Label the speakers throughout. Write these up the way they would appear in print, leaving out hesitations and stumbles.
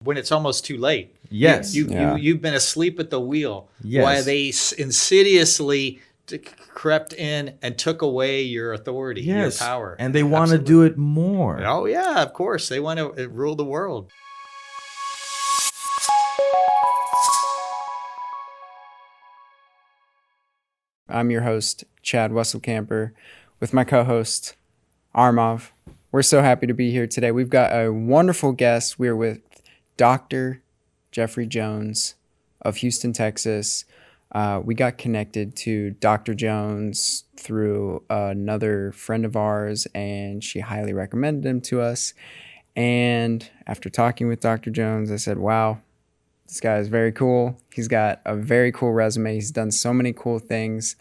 Speaker 1: when it's almost too late.
Speaker 2: Yes.
Speaker 1: You've been asleep at the wheel.
Speaker 2: Yes.
Speaker 1: While they insidiously crept in and took away your authority, your power.
Speaker 2: And they want to do it more.
Speaker 1: Oh, yeah, of course. They want to rule the world.
Speaker 3: I'm your host, Chad Wesselkamper, with my co-host, Armav. We're so happy to be here today. We've got a wonderful guest. We're with Dr. Jeffrey Jones of Houston, Texas. We got connected to Dr. Jones through another friend of ours, and she highly recommended him to us. And after talking with Dr. Jones, I said, wow, this guy is very cool. He's got a very cool resume. He's done so many cool things.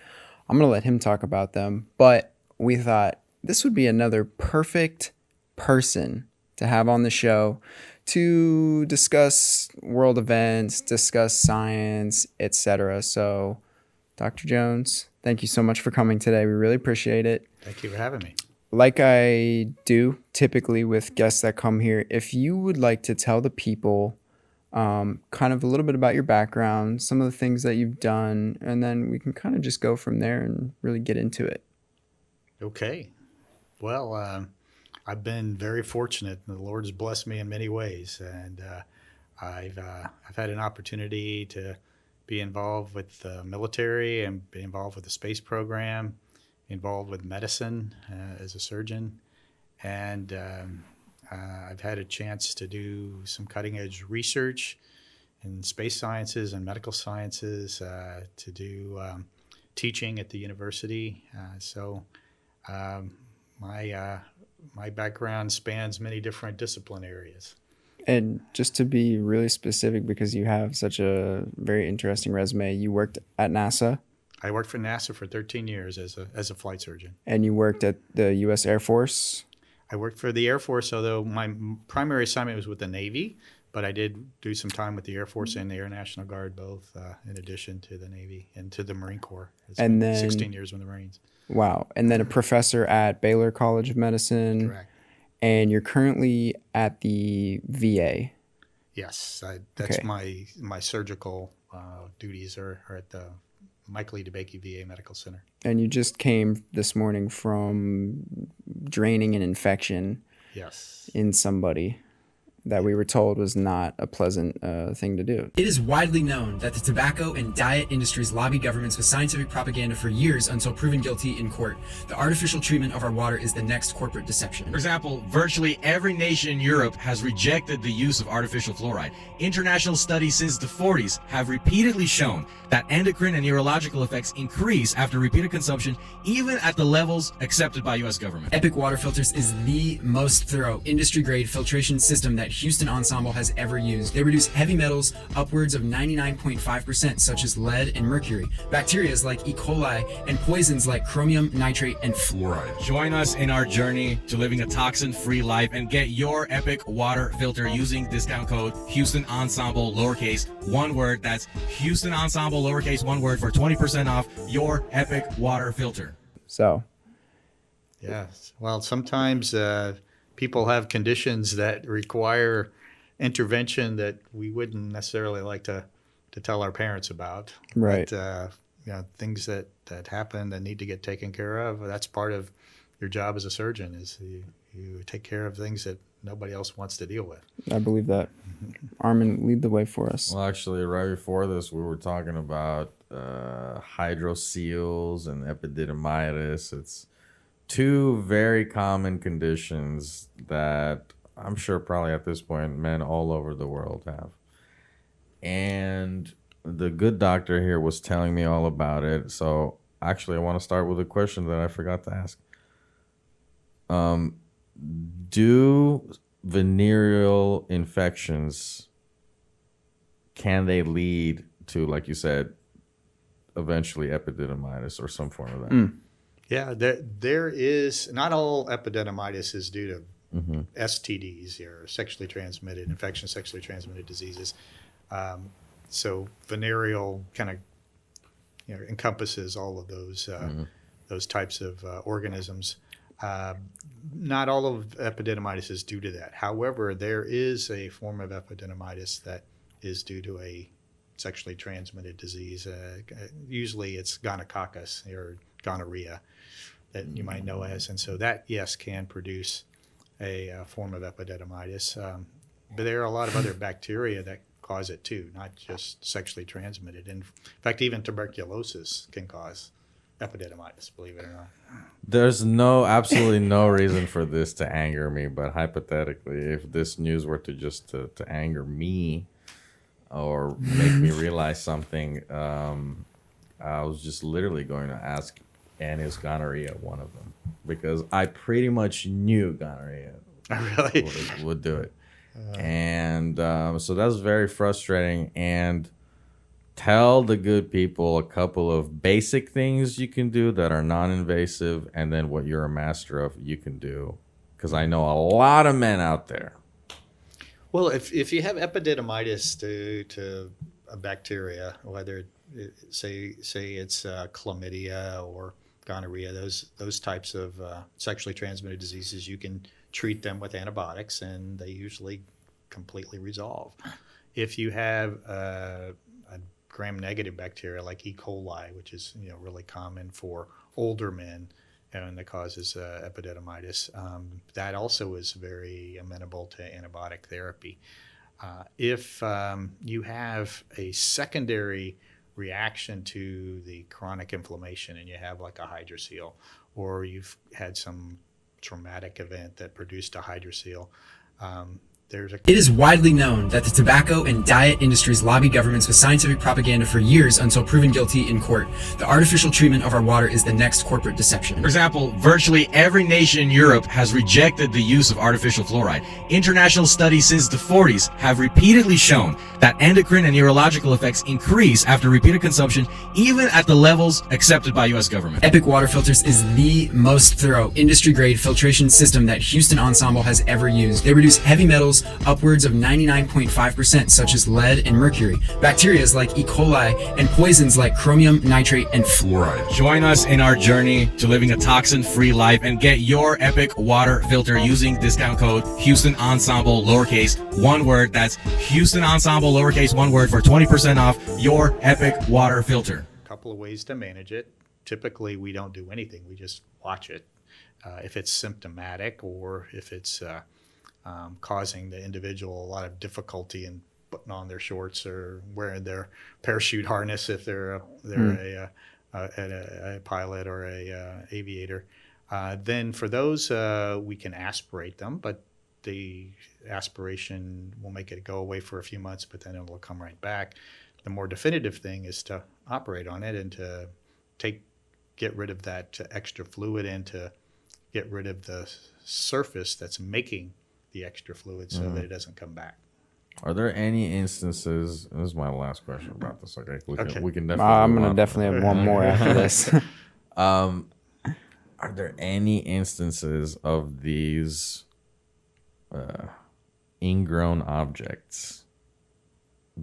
Speaker 3: I'm going to let him talk about them. But we thought this would be another perfect person to have on the show to discuss world events, discuss science, etc. So, Dr. Jones, thank you so much for coming today. We really appreciate it.
Speaker 1: Thank you for having me.
Speaker 3: Like I do typically with guests that come here, if you would like to tell the people kind of a little bit about your background, some of the things that you've done, and then we can kind of just go from there and really get into it.
Speaker 1: Okay. Well, I've been very fortunate. The Lord has blessed me in many ways, and I've had an opportunity to be involved with the military and be involved with the space program, involved with medicine as a surgeon, and I've had a chance to do some cutting-edge research in space sciences and medical sciences, to do teaching at the university. My background spans many different discipline areas.
Speaker 3: And just to be really specific, because you have such a very interesting resume, you worked at NASA.
Speaker 1: I worked for NASA for 13 years as a flight surgeon.
Speaker 3: And you worked at the U.S. Air Force.
Speaker 1: I worked for the Air Force, although my primary assignment was with the Navy, but I did do some time with the Air Force and the Air National Guard, both in addition to the Navy and to the Marine Corps. And then 16 years with the Marines.
Speaker 3: Wow. And then a professor at Baylor College of Medicine.
Speaker 1: Correct. And
Speaker 3: you're currently at the VA.
Speaker 1: Yes. That's okay. My surgical duties are at the Michael E. DeBakey VA Medical Center. And
Speaker 3: you just came this morning from draining an infection in somebody that we were told was not a pleasant thing to do.
Speaker 4: It is widely known that the tobacco and diet industries lobby governments with scientific propaganda for years until proven guilty in court. The artificial treatment of our water is the next corporate deception.
Speaker 5: For example, virtually every nation in Europe has rejected the use of artificial fluoride. International studies since the 40s have repeatedly shown that endocrine and neurological effects increase after repeated consumption, even at the levels accepted by U.S. government.
Speaker 4: Epic Water Filters is the most thorough industry-grade filtration system that Houston Ensemble has ever used. They reduce heavy metals upwards of 99.5%, such as lead and mercury, bacteria like E. coli, and poisons like chromium, nitrate, and fluoride.
Speaker 5: Join us in our journey to living a toxin-free life and get your Epic Water Filter using discount code Houston Ensemble, lowercase, one word. That's Houston Ensemble, lowercase, one word, for 20% off your Epic Water Filter.
Speaker 3: So.
Speaker 1: Yes. Well, sometimes people have conditions that require intervention that we wouldn't necessarily like to tell our parents about.
Speaker 3: Right.
Speaker 1: But, things that happen that need to get taken care of, that's part of your job as a surgeon, is you take care of things that nobody else wants to deal with.
Speaker 3: I believe that. Armin, lead the way for us.
Speaker 2: Well, actually, right before this, we were talking about hydroceles and epididymitis. It's two very common conditions that I'm sure probably at this point men all over the world have. And the good doctor here was telling me all about it. So actually, I want to start with a question that I forgot to ask. Do venereal infections, can they lead to, like you said, eventually epididymitis or some form of that?
Speaker 1: Yeah, there is, not all epididymitis is due to STDs, or sexually transmitted infections, sexually transmitted diseases. So venereal kind of encompasses all of those types of organisms. Not all of epididymitis is due to that. However, there is a form of epididymitis that is due to a sexually transmitted disease. Usually it's gonococcus or gonorrhea that you might know as. And so that, yes, can produce a form of epididymitis. But there are a lot of other bacteria that cause it too, not just sexually transmitted. In fact, even tuberculosis can cause epididymitis, believe it or not.
Speaker 2: There's absolutely no reason for this to anger me, but hypothetically, if this news were to anger me or make me realize something, I was just literally going to ask, and is gonorrhea one of them? Because I pretty much knew gonorrhea
Speaker 1: Really?
Speaker 2: would do it. And so that's very frustrating. And tell the good people a couple of basic things you can do that are non-invasive, and then what you're a master of you can do. Because I know a lot of men out there.
Speaker 1: Well, if you have epididymitis to a bacteria, whether say it's chlamydia or gonorrhea, those types of sexually transmitted diseases, you can treat them with antibiotics, and they usually completely resolve. If you have a gram-negative bacteria like E. coli, which is really common for older men, and that causes epididymitis, that also is very amenable to antibiotic therapy. If you have a secondary reaction to the chronic inflammation and you have like a hydrocele, or you've had some traumatic event that produced a hydrocele,
Speaker 4: It is widely known that the tobacco and diet industries lobby governments with scientific propaganda for years until proven guilty in court. The artificial treatment of our water is the next corporate deception.
Speaker 5: For example, virtually every nation in Europe has rejected the use of artificial fluoride. International studies since the 40s have repeatedly shown that endocrine and neurological effects increase after repeated consumption, even at the levels accepted by U.S. government.
Speaker 4: Epic Water Filters is the most thorough industry-grade filtration system that Houston Ensemble has ever used. They reduce heavy metals upwards of 99.5%, such as lead and mercury, bacteria like E. coli, and poisons like chromium, nitrate, and fluoride.
Speaker 5: Join us in our journey to living a toxin-free life and get your Epic Water Filter using discount code Houston Ensemble, lowercase, one word. That's Houston Ensemble, lowercase, one word, for 20% off your Epic Water Filter.
Speaker 1: a couple of ways to manage it. Typically, we don't do anything. We just watch it. If it's symptomatic or if it's causing the individual a lot of difficulty in putting on their shorts or wearing their parachute harness if they're a pilot or a aviator, then for those we can aspirate them, but the aspiration will make it go away for a few months, but then it will come right back. The more definitive thing is to operate on it and to get rid of that extra fluid and to get rid of the surface that's making the extra fluid so that it doesn't come back.
Speaker 2: Are there any instances? This is my last question about this. Okay, we can definitely.
Speaker 3: I'm gonna definitely have one more after this.
Speaker 2: Are there any instances of these ingrown objects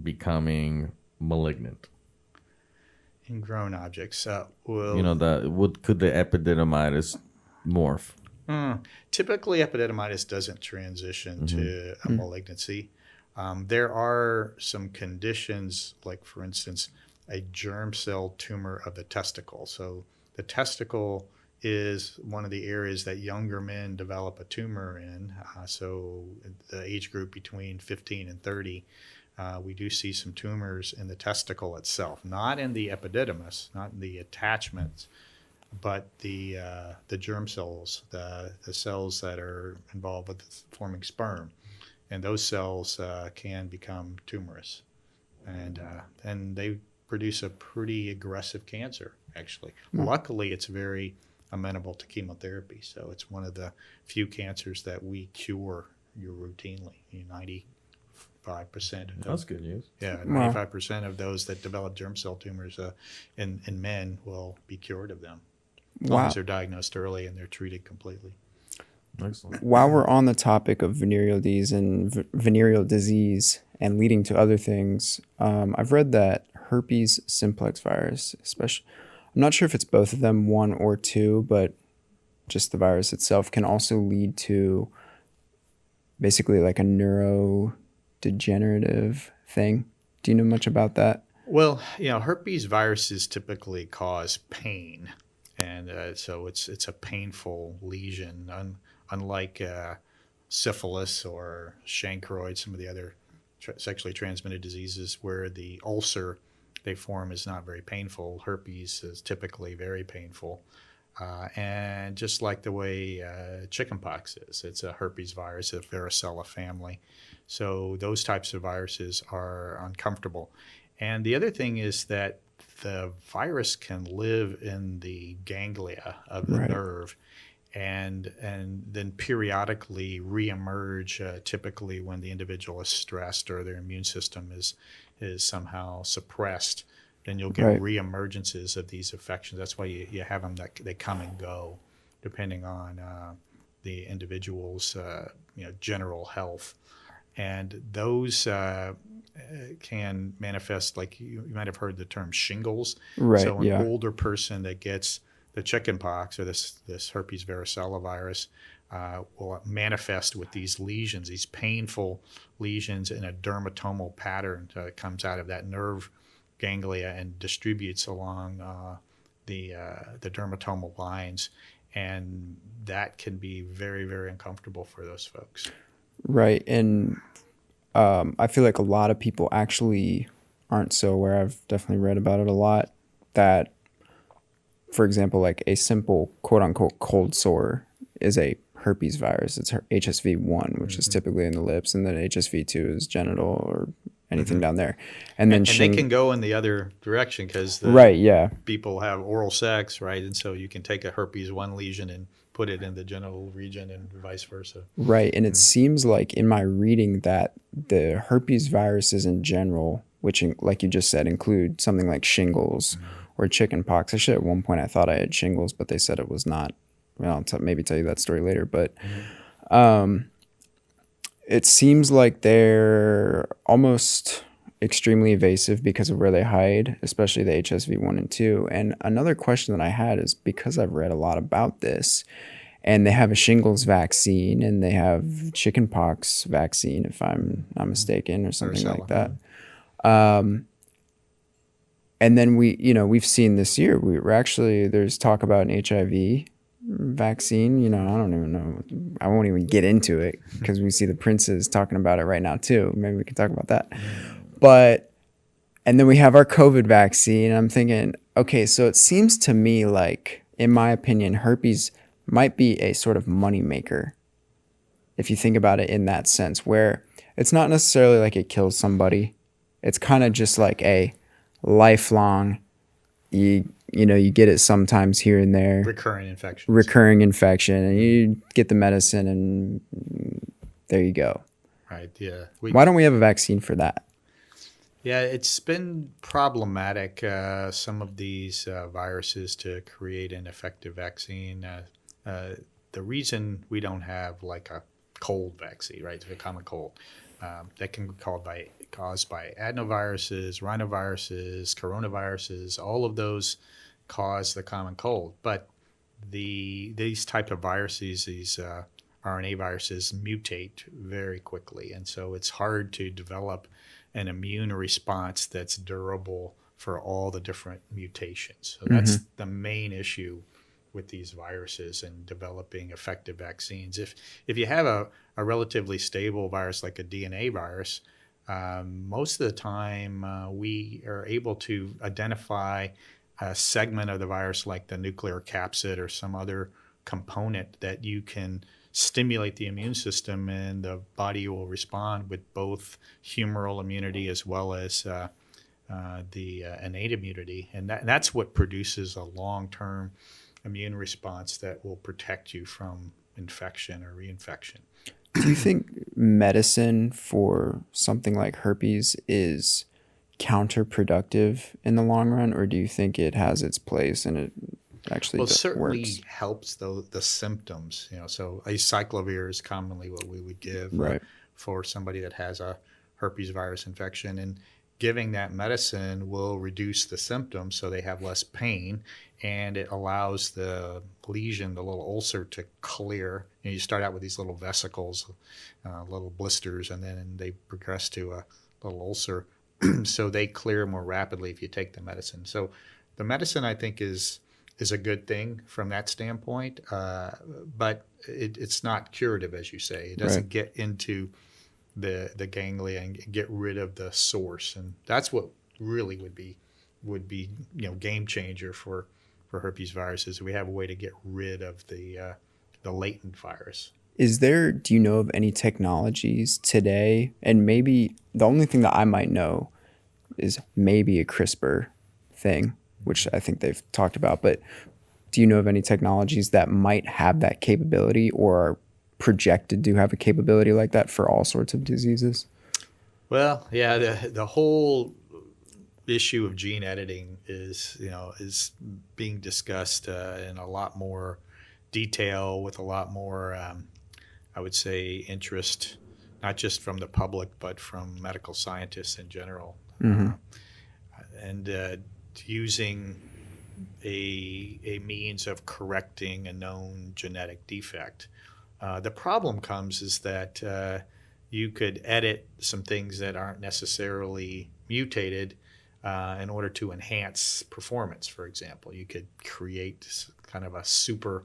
Speaker 2: becoming malignant?
Speaker 1: Ingrown objects. Well,
Speaker 2: could the epididymitis morph?
Speaker 1: Typically, epididymitis doesn't transition to a malignancy. There are some conditions, like for instance, a germ cell tumor of the testicle. So the testicle is one of the areas that younger men develop a tumor in. So the age group between 15 and 30, we do see some tumors in the testicle itself, not in the epididymis, not in the attachments, but the germ cells, the cells that are involved with forming sperm. And those cells can become tumorous. And they produce a pretty aggressive cancer, actually. Luckily, it's very amenable to chemotherapy. So it's one of the few cancers that we cure routinely. 95%.
Speaker 2: That's good news.
Speaker 1: Yeah, 95% of those that develop germ cell tumors in men will be cured of them. As long as they're diagnosed early and they're treated completely.
Speaker 2: Excellent.
Speaker 3: While we're on the topic of venereal disease and leading to other things, I've read that herpes simplex virus, especially, I'm not sure if it's both of them, one or two, but just the virus itself can also lead to basically like a neurodegenerative thing. Do you know much about that?
Speaker 1: Well, herpes viruses typically cause pain, and so it's a painful lesion, unlike syphilis or chancroid, some of the other sexually transmitted diseases where the ulcer they form is not very painful. Herpes is typically very painful. And just like the way chickenpox is, it's a herpes virus, a varicella family. So those types of viruses are uncomfortable. And the other thing is that the virus can live in the ganglia of the nerve and then periodically reemerge, typically when the individual is stressed or their immune system is somehow suppressed. Then you'll get reemergences of these infections. That's why you have them that they come and go, depending on the individual's general health, and those can manifest like you might have heard the term shingles.
Speaker 3: Right.
Speaker 1: So an older person that gets the chickenpox or this herpes varicella virus will manifest with these lesions, these painful lesions in a dermatomal pattern that comes out of that nerve ganglia and distributes along the dermatomal lines, and that can be very, very uncomfortable for those folks.
Speaker 3: Right, and I feel like a lot of people actually aren't so aware. I've definitely read about it a lot. That, for example, like a simple quote unquote cold sore is a herpes virus. It's HSV1, which is typically in the lips, and then HSV2 is genital or anything down there. And then
Speaker 1: they can go in the other direction because people have oral sex, right? And so you can take a herpes 1 lesion and put it in the genital region and vice versa.
Speaker 3: Right. And it seems like in my reading that the herpes viruses in general, which like you just said, include something like shingles or chickenpox. Actually, at one point I thought I had shingles, but they said it was not. Well, I'll maybe tell you that story later. But it seems like they're almost extremely evasive because of where they hide, especially the HSV 1 and 2. And another question that I had is because I've read a lot about this, and they have a shingles vaccine and they have chickenpox vaccine, if I'm not mistaken, or something like that. And then we've seen this year, we're actually, there's talk about an HIV vaccine. I don't even know. I won't even get into it because we see the princes talking about it right now too. Maybe we can talk about that. And then we have our COVID vaccine. I'm thinking, okay, so it seems to me like, in my opinion, herpes might be a sort of moneymaker. If you think about it in that sense, where it's not necessarily like it kills somebody. It's kind of just like a lifelong, you get it sometimes here and there.
Speaker 1: Recurring infection. And
Speaker 3: you get the medicine and there you go.
Speaker 1: Right, yeah.
Speaker 3: Why don't we have a vaccine for that?
Speaker 1: Yeah, it's been problematic, some of these viruses, to create an effective vaccine. The reason we don't have like a cold vaccine, right, a common cold, that can be caused by adenoviruses, rhinoviruses, coronaviruses, all of those cause the common cold. But these type of viruses, these RNA viruses, mutate very quickly. And so it's hard to develop an immune response that's durable for all the different mutations. So that's the main issue with these viruses and developing effective vaccines. If you have a relatively stable virus like a DNA virus, most of the time we are able to identify a segment of the virus like the nuclear capsid or some other component that you can stimulate the immune system, and the body will respond with both humoral immunity as well as the innate immunity. And that's what produces a long-term immune response that will protect you from infection or reinfection.
Speaker 3: Do you think medicine for something like herpes is counterproductive in the long run, or do you think it has its place and it actually
Speaker 1: it certainly
Speaker 3: works?
Speaker 1: Helps the symptoms. So acyclovir is commonly what we would give for somebody that has a herpes virus infection, giving that medicine will reduce the symptoms so they have less pain, and it allows the lesion, the little ulcer, to clear. You start out with these little vesicles, little blisters, and then they progress to a little ulcer. So they clear more rapidly if you take the medicine. So the medicine, I think, is a good thing from that standpoint, but it's not curative, as you say. It doesn't get into the ganglia and get rid of the source, and that's what really would be game changer for herpes viruses. We have a way to get rid of the latent virus.
Speaker 3: Do you know of any technologies today? And maybe the only thing that I might know is maybe a CRISPR thing, which I think they've talked about. But do you know of any technologies that might have that capability or are projected to have a capability like that for all sorts of diseases?
Speaker 1: Well, yeah, the whole issue of gene editing is being discussed in a lot more detail, with a lot more, I would say, interest, not just from the public, but from medical scientists in general. And using a means of correcting a known genetic defect. The problem comes is that you could edit some things that aren't necessarily mutated in order to enhance performance. For example, you could create kind of a super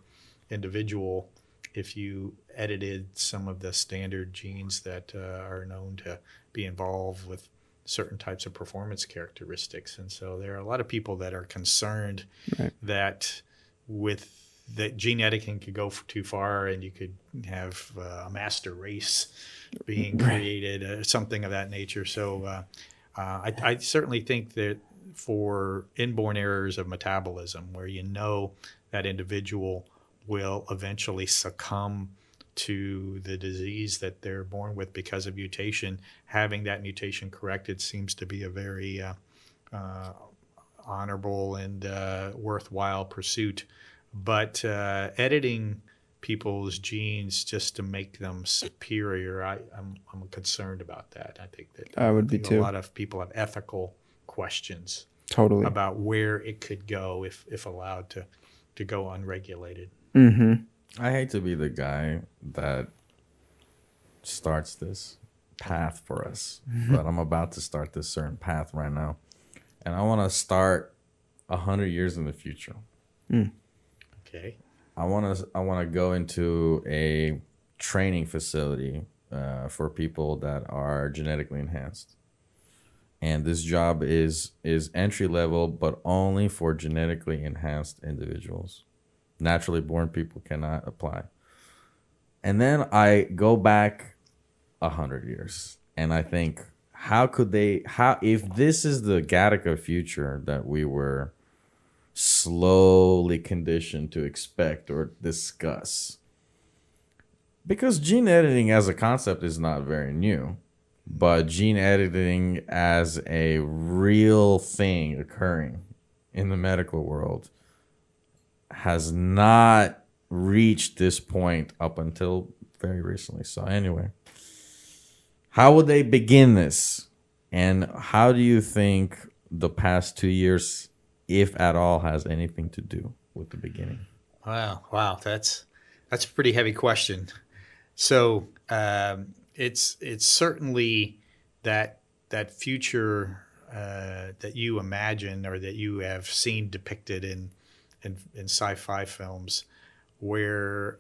Speaker 1: individual if you edited some of the standard genes that are known to be involved with certain types of performance characteristics. And so there are a lot of people that are concerned that gene editing could go too far, and you could have a master race being created, or something of that nature. So I certainly think that for inborn errors of metabolism, where that individual will eventually succumb to the disease that they're born with because of mutation, having that mutation corrected seems to be a very honorable and worthwhile pursuit. But editing people's genes just to make them superior, I'm concerned about that. I think that
Speaker 3: I would be too.
Speaker 1: A lot of people have ethical questions
Speaker 3: Totally
Speaker 1: about where it could go if allowed to go unregulated.
Speaker 2: I hate to be the guy that starts this path for us, but I'm about to start this certain path right now, and I want to start 100 years in the future.
Speaker 1: Okay.
Speaker 2: I want to go into a training facility for people that are genetically enhanced, and this job is entry level, but only for genetically enhanced individuals. Naturally born people cannot apply. And then I go back 100 years, and I think, if this is the Gattaca future that we were slowly conditioned to expect or discuss, because gene editing as a concept is not very new, but gene editing as a real thing occurring in the medical world has not reached this point up until very recently. So anyway, how would they begin this? And how do you think the past 2 years, if at all, has anything to do with the beginning?
Speaker 1: Wow, that's a pretty heavy question. So it's certainly that future that you imagine, or that you have seen depicted in sci-fi films, where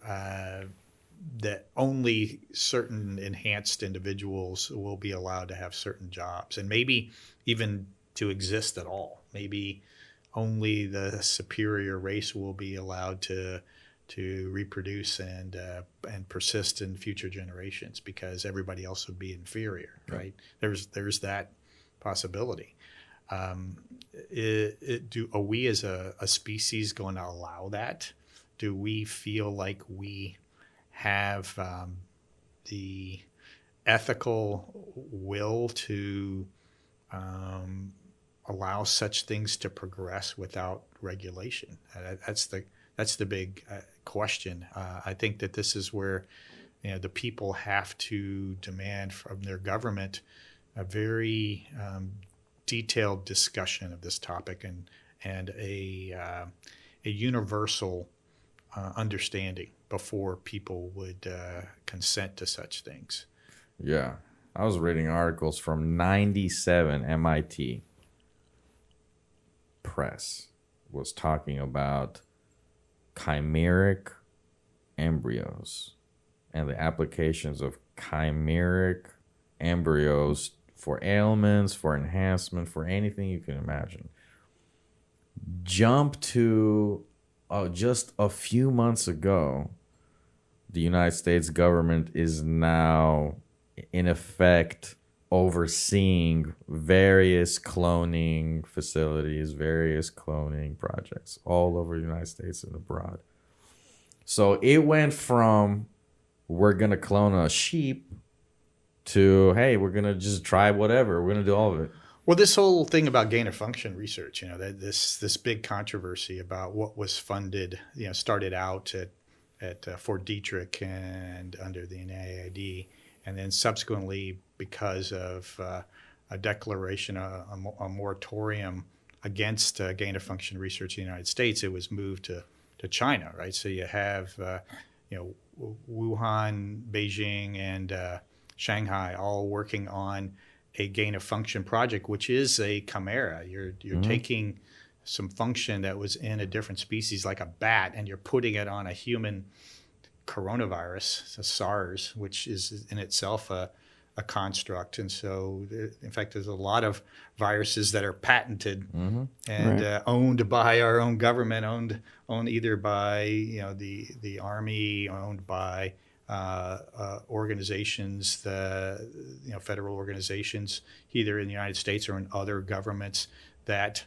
Speaker 1: that only certain enhanced individuals will be allowed to have certain jobs, and maybe even to exist at all. Maybe only the superior race will be allowed to reproduce and persist in future generations, because everybody else would be inferior, right? There's that possibility. Are we as a species going to allow that? Do we feel like we have the ethical will to allow such things to progress without regulation? That's the big question. I think that this is where the people have to demand from their government a very detailed discussion of this topic and a universal understanding before people would consent to such things.
Speaker 2: Yeah. I was reading articles from 97 MIT Press was talking about chimeric embryos and the applications of chimeric embryos for ailments, for enhancement, for anything you can imagine. Jump to just a few months ago, the United States government is now in effect overseeing various cloning facilities, various cloning projects all over the United States and abroad. So it went from we're going to clone a sheep to, hey, we're going to just try whatever. We're going to do all of it.
Speaker 1: Well, this whole thing about gain of function research, this big controversy about what was funded, started out at Fort Detrick and under the NIAID, and then subsequently, because of a declaration, a moratorium against gain of function research in the United States, it was moved to China, right? So you have, Wuhan, Beijing, and Shanghai all working on a gain of function project, which is a chimera. You're taking some function that was in a different species, like a bat, and you're putting it on a human coronavirus, a SARS, which is in itself a construct. And so, in fact, there's a lot of viruses that are patented and owned by our own government, owned either by the Army, owned by organizations, federal organizations, either in the United States or in other governments that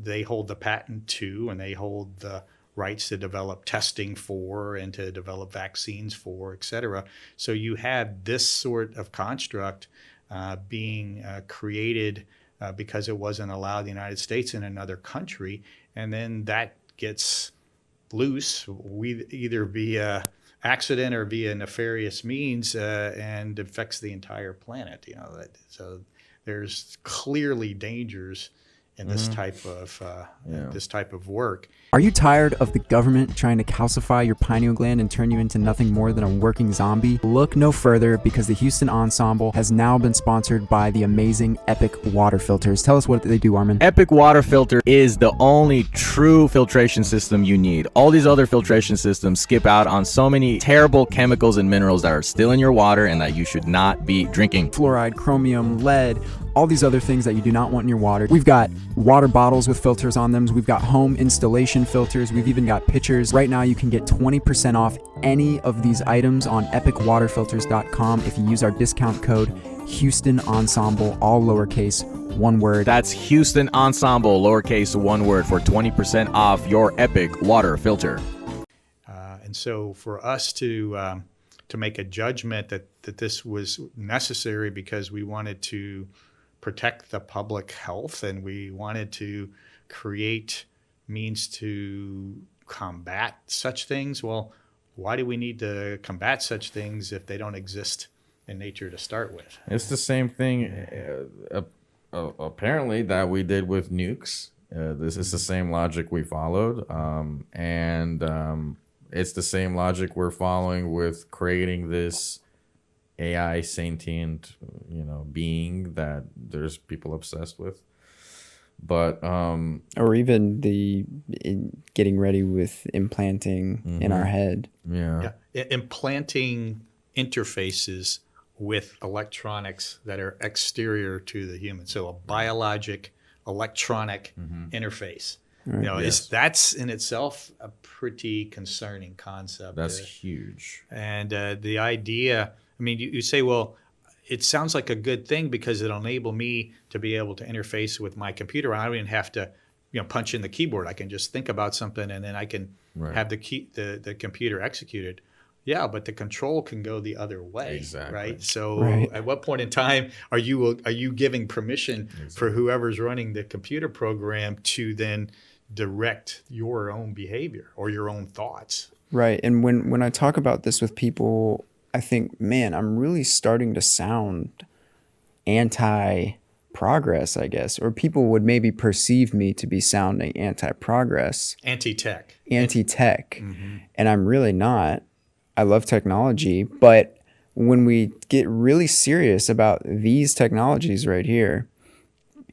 Speaker 1: they hold the patent to, and they hold the rights to develop testing for and to develop vaccines for, et cetera. So you have this sort of construct being created because it wasn't allowed in the United States in another country, and then that gets loose, either via accident or via nefarious means, and affects the entire planet. So there's clearly dangers in this type of work.
Speaker 4: Are you tired of the government trying to calcify your pineal gland and turn you into nothing more than a working zombie? Look no further, because the Houston Ensemble has now been sponsored by the amazing Epic Water Filters. Tell us what they do, Armin.
Speaker 6: Epic Water Filter is the only true filtration system you need. All these other filtration systems skip out on so many terrible chemicals and minerals that are still in your water and that you should not be drinking.
Speaker 4: Fluoride, chromium, lead, all these other things that you do not want in your water. We've got water bottles with filters on them. We've got home installation filters. We've even got pitchers. Right now you can get 20% off any of these items on epicwaterfilters.com if you use our discount code Houston Ensemble, all lowercase, one word.
Speaker 6: That's Houston Ensemble, lowercase, one word, for 20% off your Epic Water Filter.
Speaker 1: And so for us to make a judgment that this was necessary because we wanted to protect the public health and we wanted to create means to combat such things. Well, why do we need to combat such things if they don't exist in nature to start with?
Speaker 2: It's the same thing, apparently, that we did with nukes. This is the same logic we followed, and it's the same logic we're following with creating this AI sentient, being that there's people obsessed with. But
Speaker 3: or even getting ready with implanting in our head.
Speaker 1: Yeah, implanting interfaces with electronics that are exterior to the human. So a biologic electronic interface. Right. That's in itself a pretty concerning concept.
Speaker 2: That's huge.
Speaker 1: And the idea, you say, well, it sounds like a good thing because it'll enable me to be able to interface with my computer. I don't even have to, punch in the keyboard. I can just think about something and then I can have the computer executed. Yeah, but the control can go the other way,
Speaker 2: exactly.
Speaker 1: Right? So at what point in time are you giving permission for whoever's running the computer program to then direct your own behavior or your own thoughts?
Speaker 3: Right. And when I talk about this with people, I think, man, I'm really starting to sound anti-progressive anti-progress, I guess, or people would maybe perceive me to be sounding anti-progress,
Speaker 1: Anti-tech.
Speaker 3: anti-tech, and I'm really not. I love technology, but when we get really serious about these technologies right here,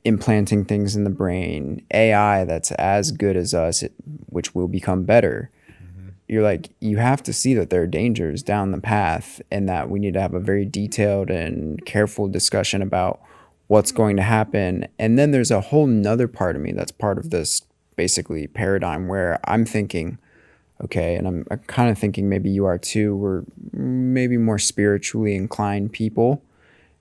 Speaker 3: implanting things in the brain, AI that's as good as us, which will become better, you're like, you have to see that there are dangers down the path and that we need to have a very detailed and careful discussion about what's going to happen. And then there's a whole nother part of me that's part of this basically paradigm where I'm thinking, okay, and I'm kind of thinking maybe you are too, we're maybe more spiritually inclined people,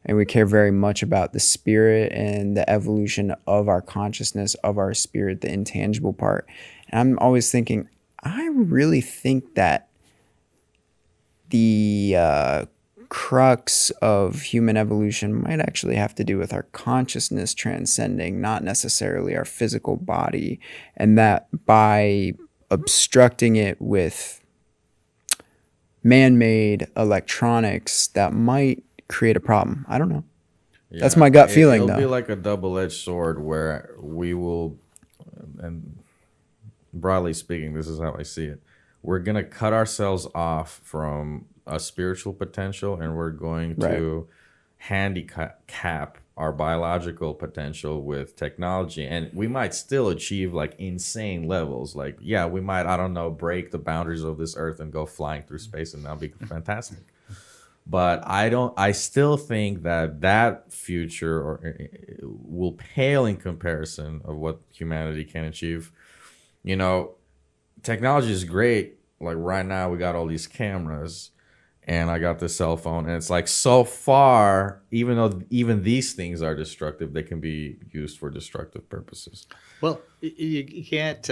Speaker 3: and we care very much about the spirit and the evolution of our consciousness, of our spirit, the intangible part. And I'm always thinking, I really think that the crux of human evolution might actually have to do with our consciousness transcending, not necessarily our physical body, and that by obstructing it with man-made electronics, that might create a problem. I don't know. That's my gut feeling,
Speaker 2: It'll
Speaker 3: though.
Speaker 2: be like a double-edged sword where we will, and broadly speaking, this is how I see it. We're going to cut ourselves off from a spiritual potential, and we're going to handicap our biological potential with technology. And we might still achieve like insane levels. Like, yeah, we might, I don't know, break the boundaries of this earth and go flying through space, and that'll be fantastic. But I still think that future will pale in comparison of what humanity can achieve. You know, technology is great. Like right now we got all these cameras and I got this cell phone, and it's like, so far, even though even these things are destructive, they can be used for destructive purposes.
Speaker 1: Well, you can't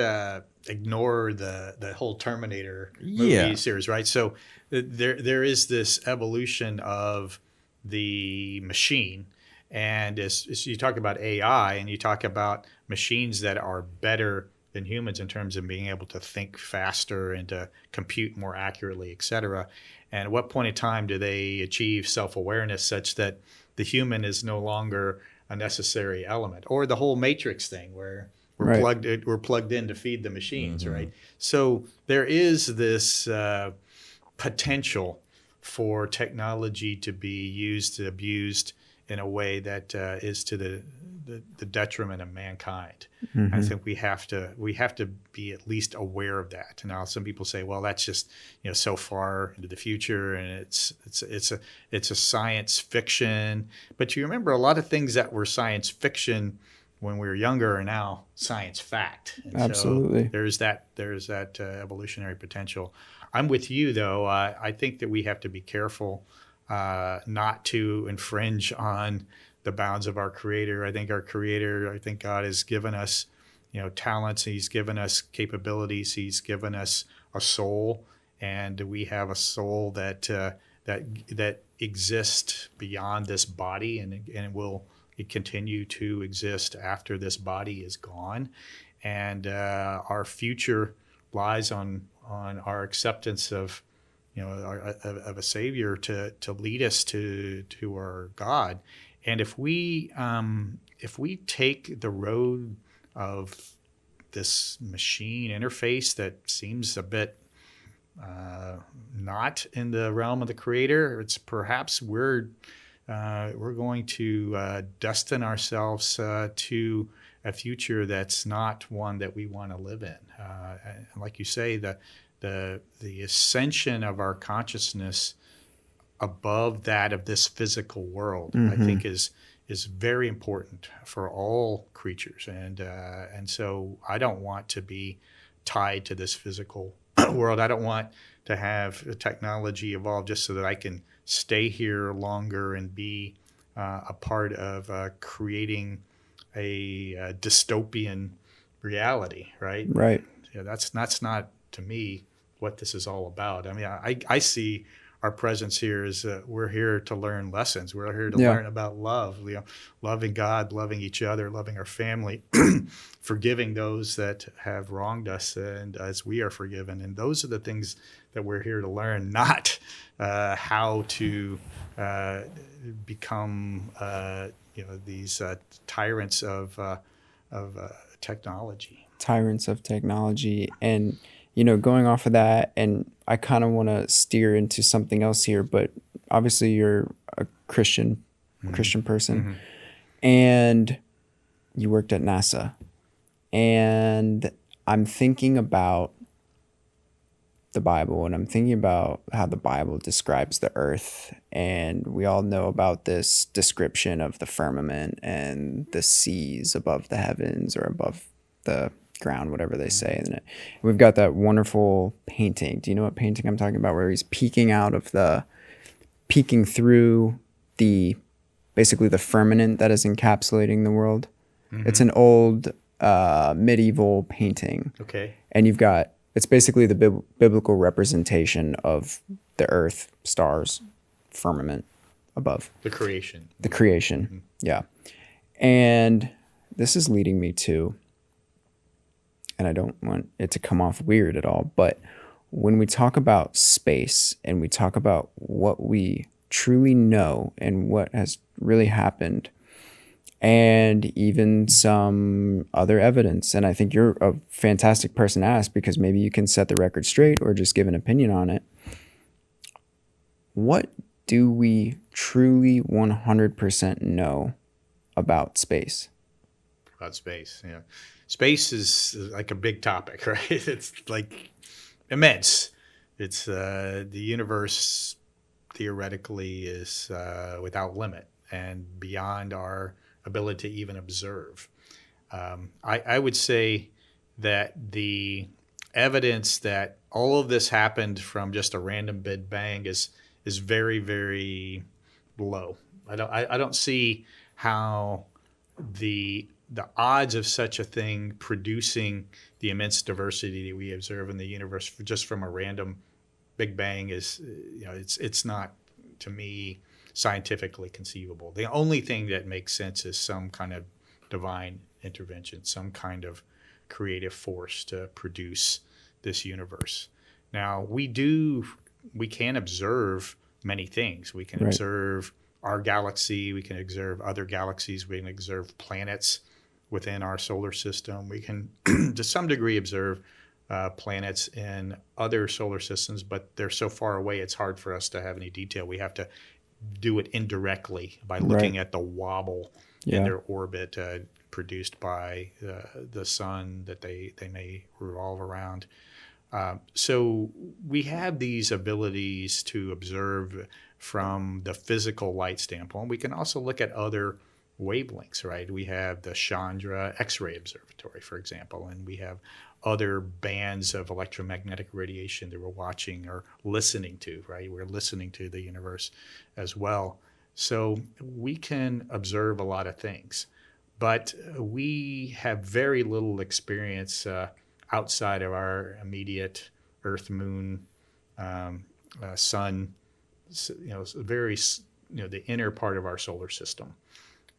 Speaker 1: ignore the whole Terminator movie series, right? So there is this evolution of the machine, and as you talk about AI and you talk about machines that are better than humans in terms of being able to think faster and to compute more accurately, et cetera. And at what point in time do they achieve self-awareness such that the human is no longer a necessary element? Or the whole Matrix thing where we're plugged in to feed the machines, right? So there is this potential for technology to be used, abused in a way that is to the detriment of mankind. I think we have to be at least aware of that. Now, some people say, well, that's just so far into the future, and it's a science fiction. But you remember a lot of things that were science fiction when we were younger are now science fact. And
Speaker 3: Absolutely.
Speaker 1: So there's that evolutionary potential. I'm with you, though. I think that we have to be careful not to infringe on the bounds of our Creator. I think God has given us, talents. He's given us capabilities. He's given us a soul, and we have a soul that exists beyond this body, and will continue to exist after this body is gone. And our future lies on our acceptance of of a Savior to lead us to our God. And if we take the road of this machine interface that seems a bit not in the realm of the Creator, it's perhaps we're going to destine ourselves to a future that's not one that we want to live in. And like you say, the ascension of our consciousness above that of this physical world, I think is very important for all creatures, and so I don't want to be tied to this physical world. I don't want to have technology evolve just so that I can stay here longer and be a part of creating a dystopian reality, right?
Speaker 3: Right.
Speaker 1: That's not to me what this is all about. I mean, I see our presence here is we're here to learn lessons. We're here to learn about love, loving God, loving each other, loving our family, forgiving those that have wronged us, and as we are forgiven. And those are the things that we're here to learn, not how to become these tyrants of technology.
Speaker 3: Tyrants of technology. And, going off of that, and I kind of want to steer into something else here, but obviously you're a Christian person, and you worked at NASA. And I'm thinking about the Bible, and I'm thinking about how the Bible describes the earth. And we all know about this description of the firmament and the seas above the heavens or above the ground, whatever they say. And we've got that wonderful painting. Do you know what painting I'm talking about? Where he's peeking through basically the firmament that is encapsulating the world. It's an old medieval painting.
Speaker 1: Okay.
Speaker 3: And it's basically the biblical representation of the earth, stars, firmament above.
Speaker 1: The creation.
Speaker 3: Yeah. And this is leading me to, and I don't want it to come off weird at all, but when we talk about space and we talk about what we truly know and what has really happened, and even some other evidence. And I think you're a fantastic person to ask, because maybe you can set the record straight or just give an opinion on it. What do we truly 100% know about space?
Speaker 1: About space, yeah. Space is like a big topic, right? It's like immense. It's the universe theoretically is without limit and beyond our ability to even observe. I would say that the evidence that all of this happened from just a random Big Bang is very, very low. I don't see how the odds of such a thing producing the immense diversity that we observe in the universe just from a random Big Bang is, it's not, to me, scientifically conceivable. The only thing that makes sense is some kind of divine intervention, some kind of creative force to produce this universe. Now, we can observe many things. We can observe our galaxy, we can observe other galaxies, we can observe planets within our solar system. We can, to some degree, observe planets in other solar systems, but they're so far away, it's hard for us to have any detail. We have to do it indirectly by looking at the wobble in their orbit produced by the sun that they may revolve around. So we have these abilities to observe from the physical light standpoint. We can also look at other wavelengths, right? We have the Chandra X-ray Observatory, for example, and we have other bands of electromagnetic radiation that we're watching or listening to, right? We're listening to the universe as well. So we can observe a lot of things, but we have very little experience outside of our immediate Earth, Moon, Sun, the inner part of our solar system.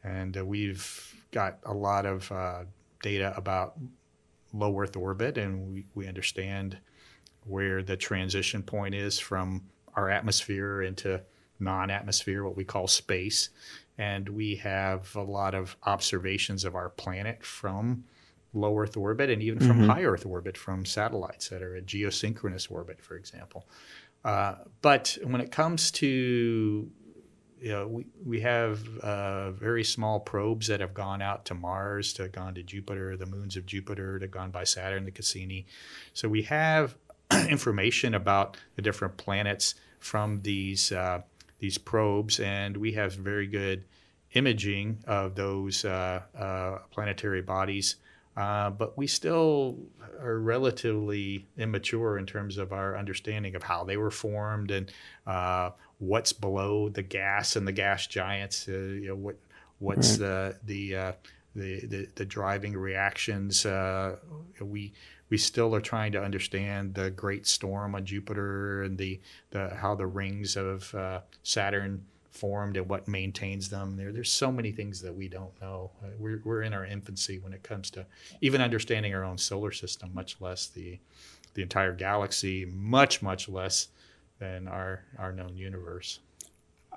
Speaker 1: And we've got a lot of data about low Earth orbit, and we understand where the transition point is from our atmosphere into non-atmosphere, what we call space. And we have a lot of observations of our planet from low Earth orbit and even from high Earth orbit from satellites that are at geosynchronous orbit, for example. But when it comes to we have very small probes that have gone out to Mars, gone to Jupiter, the moons of Jupiter, that gone by Saturn, the Cassini. So we have information about the different planets from these probes, and we have very good imaging of those planetary bodies. But we still are relatively immature in terms of our understanding of how they were formed and what's below the gas and the gas giants. What's the driving reactions. We still are trying to understand the great storm on Jupiter and how the rings of Saturn formed and what maintains them. There's so many things that we don't know. We're in our infancy when it comes to even understanding our own solar system, much less the entire galaxy, much less than our known universe.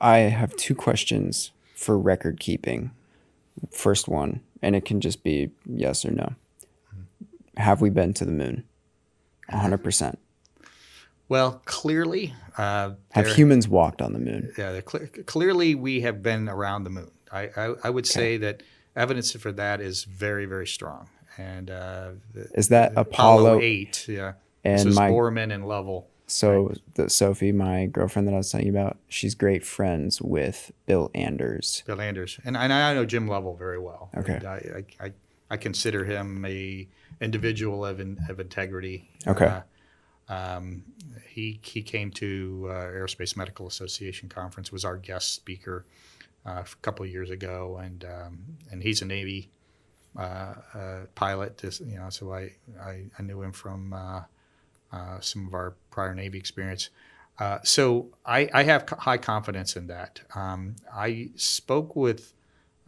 Speaker 3: I have two questions for record keeping. First one, and it can just be yes or no. Have we been to the moon? 100%.
Speaker 1: Well, clearly,
Speaker 3: Have humans walked on the moon?
Speaker 1: yeah, clearly we have been around the moon. I would say that evidence for that is very, very strong. And
Speaker 3: Is that Apollo
Speaker 1: 8? Yeah,
Speaker 3: and
Speaker 1: this was
Speaker 3: my-
Speaker 1: Borman and Lovell.
Speaker 3: So Sophie, my girlfriend that I was telling you about, she's great friends with Bill Anders.
Speaker 1: Bill Anders, and I know Jim Lovell very well.
Speaker 3: Okay.
Speaker 1: And I consider him a individual of integrity.
Speaker 3: Okay.
Speaker 1: He came to Aerospace Medical Association conference, was our guest speaker a couple of years ago, and he's a Navy pilot. So I knew him from some of our prior Navy experience. So I have high confidence in that. I spoke with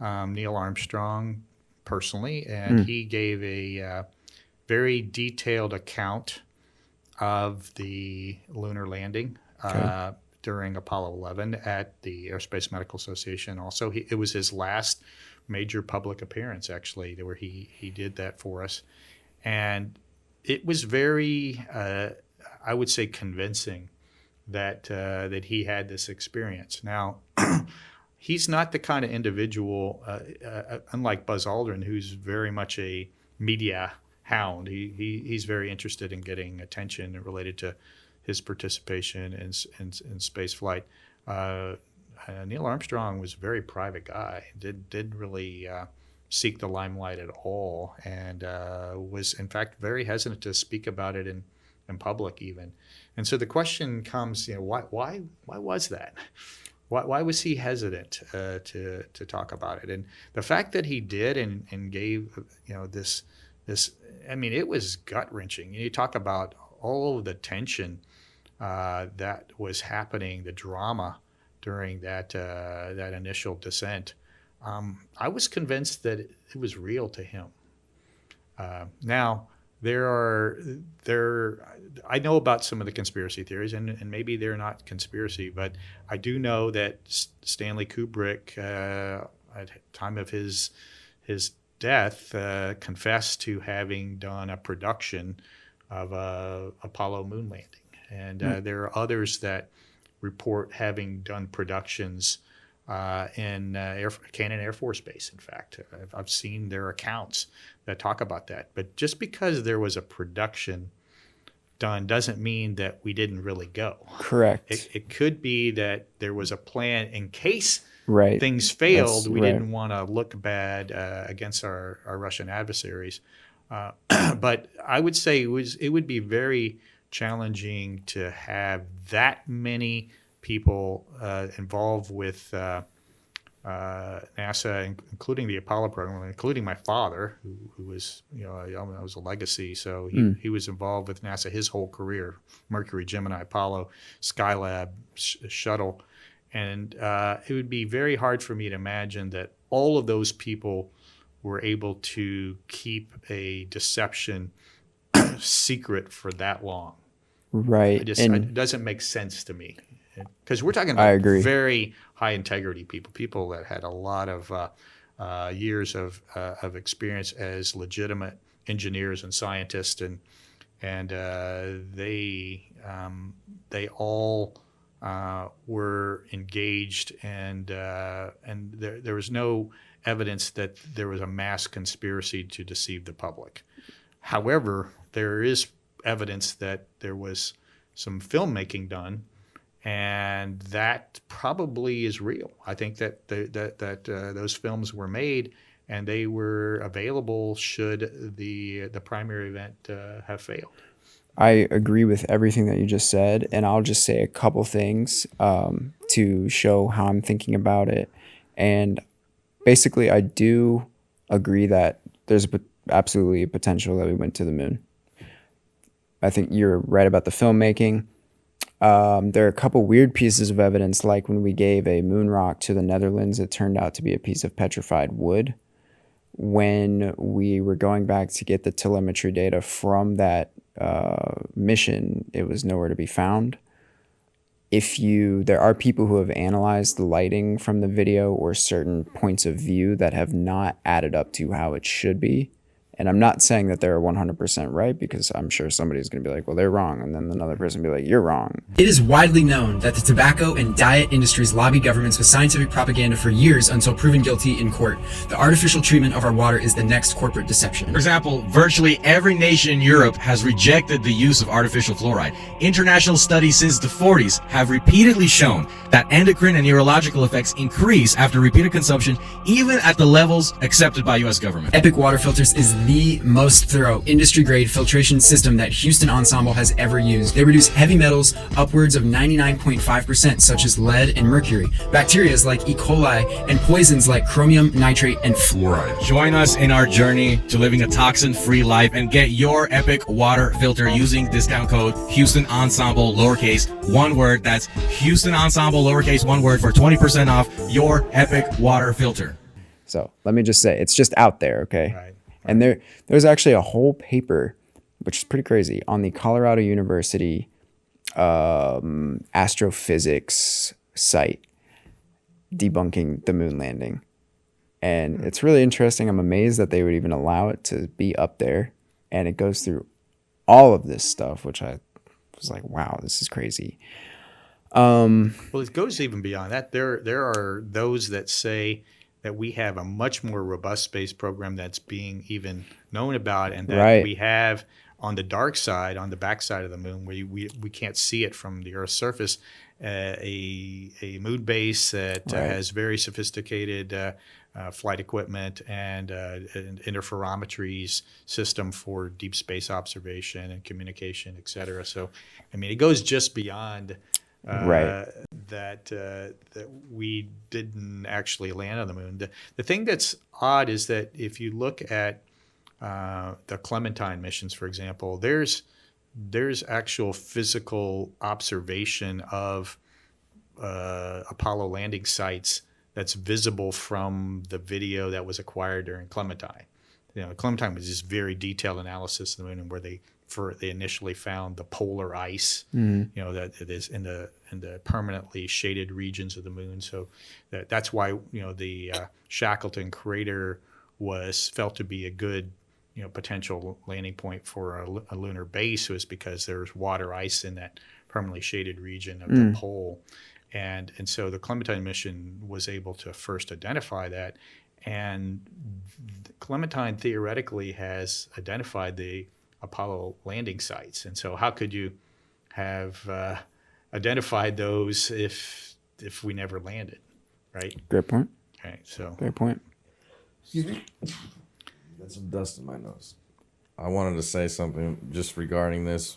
Speaker 1: Neil Armstrong personally, and he gave a very detailed account of the lunar landing during Apollo 11 at the Aerospace Medical Association. Also, it was his last major public appearance, actually, where he did that for us. And it was very, I would say, convincing that he had this experience. Now, he's not the kind of individual, unlike Buzz Aldrin, who's very much a media hound. He's very interested in getting attention related to his participation in space flight. Neil Armstrong was a very private guy. Didn't really seek the limelight at all, and was in fact very hesitant to speak about it in public even. And so the question comes, why was that? Why was he hesitant to talk about it? And the fact that he did and gave this, I mean, it was gut wrenching. You talk about all of the tension that was happening, the drama during that initial descent. I was convinced that it was real to him. Now, I know about some of the conspiracy theories, and maybe they're not conspiracy, but I do know that Stanley Kubrick, at the time of his death, confessed to having done a production of Apollo moon landing. And there are others that report having done productions in Cannon Air Force Base. In fact, I've seen their accounts that talk about that. But just because there was a production done doesn't mean that we didn't really go.
Speaker 3: Correct.
Speaker 1: It could be that there was a plan in case things failed. We
Speaker 3: right.
Speaker 1: didn't want to look bad against our Russian adversaries. But I would say it would be very challenging to have that many people involved with NASA, including the Apollo program, including my father, who was, I was a legacy. So he was involved with NASA his whole career, Mercury, Gemini, Apollo, Skylab, shuttle. And it would be very hard for me to imagine that all of those people were able to keep a deception secret for that long.
Speaker 3: Right.
Speaker 1: It doesn't make sense to me. Because we're talking about very high integrity people that had a lot of years of experience as legitimate engineers and scientists, and they all were engaged, and there was no evidence that there was a mass conspiracy to deceive the public. However, there is evidence that there was some filmmaking done, and that probably is real. I think that those films were made and they were available should the primary event have failed.
Speaker 3: I agree with everything that you just said, and I'll just say a couple things to show how I'm thinking about it. And basically, I do agree that there's absolutely a potential that we went to the moon. I think you're right about the filmmaking. There are a couple weird pieces of evidence, like when we gave a moon rock to the Netherlands, it turned out to be a piece of petrified wood. When we were going back to get the telemetry data from that mission, it was nowhere to be found. there are people who have analyzed the lighting from the video or certain points of view that have not added up to how it should be. And I'm not saying that they're 100% right, because I'm sure somebody's going to be like, well, they're wrong. And then another person will be like, you're wrong.
Speaker 4: It is widely known that the tobacco and diet industries lobby governments with scientific propaganda for years until proven guilty in court. The artificial treatment of our water is the next corporate deception.
Speaker 5: For example, virtually every nation in Europe has rejected the use of artificial fluoride. International studies since the 40s have repeatedly shown that endocrine and neurological effects increase after repeated consumption, even at the levels accepted by U.S. government.
Speaker 4: Epic Water Filters is the most thorough industry-grade filtration system that Houston Ensemble has ever used. They reduce heavy metals upwards of 99.5%, such as lead and mercury, bacteria like E. coli, and poisons like chromium, nitrate, and fluoride.
Speaker 5: Join us in our journey to living a toxin-free life and get your Epic Water Filter using discount code Houston Ensemble, lowercase, one word. That's Houston Ensemble, lowercase, one word, for 20% off your Epic Water Filter.
Speaker 3: So let me just say, it's just out there, okay?
Speaker 1: Right.
Speaker 3: And there's actually a whole paper, which is pretty crazy, on the Colorado University astrophysics site debunking the moon landing. And it's really interesting. I'm amazed that they would even allow it to be up there. And it goes through all of this stuff, which I was like, wow, this is crazy.
Speaker 1: Well, it goes even beyond that. There are those that say that we have a much more robust space program that's being even known about, and that
Speaker 3: Right.
Speaker 1: we have on the dark side, on the backside of the moon, where we can't see it from the Earth's surface, a moon base that
Speaker 3: Right.
Speaker 1: has very sophisticated flight equipment and an interferometry system for deep space observation and communication, et cetera. So, I mean, it goes just beyond
Speaker 3: Right.
Speaker 1: that we didn't actually land on the moon. The thing that's odd is that if you look at the Clementine missions, for example, there's actual physical observation of Apollo landing sites that's visible from the video that was acquired during Clementine. You know, Clementine was just very detailed analysis of the moon, and where they initially found the polar ice, you know, that it is in the permanently shaded regions of the moon. So that's why, you know, the Shackleton crater was felt to be a good, you know, potential landing point for a lunar base, was because there's water ice in that permanently shaded region of the pole. And so the Clementine mission was able to first identify that, and Clementine theoretically has identified the Apollo landing sites. And so how could you have identified those if we never landed, right?
Speaker 3: Great point.
Speaker 1: Okay, so
Speaker 3: Great point.
Speaker 2: Got some dust in my nose. I wanted to say something just regarding this,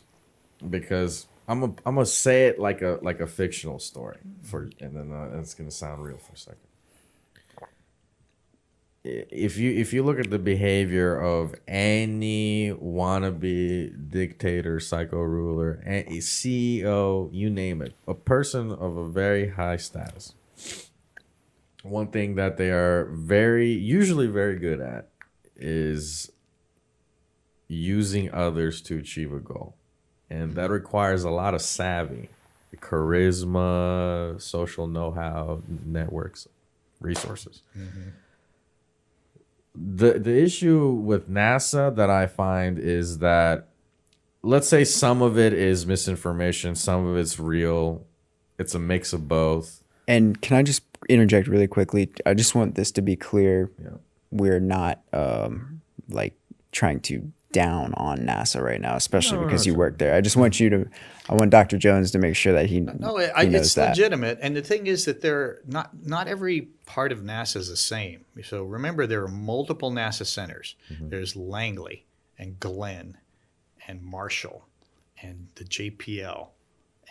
Speaker 2: because I'm gonna say it like a fictional story and then it's gonna sound real for a second. If you look at the behavior of any wannabe dictator, psycho ruler, a CEO, you name it, a person of a very high status, one thing that they are usually very good at is using others to achieve a goal. And that requires a lot of savvy, charisma, social know-how, networks, resources.
Speaker 1: mm-hmm.
Speaker 2: The issue with NASA that I find is that, let's say some of it is misinformation, some of it's real. It's a mix of both.
Speaker 3: And can I just interject really quickly? I just want this to be clear.
Speaker 2: Yeah.
Speaker 3: We're not like trying to down on NASA right now, especially because you work there. I just want I want Dr. Jones to make sure that he knows
Speaker 1: it's
Speaker 3: that.
Speaker 1: legitimate. And the thing is that they're not every part of NASA is the same. So remember, there are multiple NASA centers. Mm-hmm. There's Langley and Glenn and Marshall and the JPL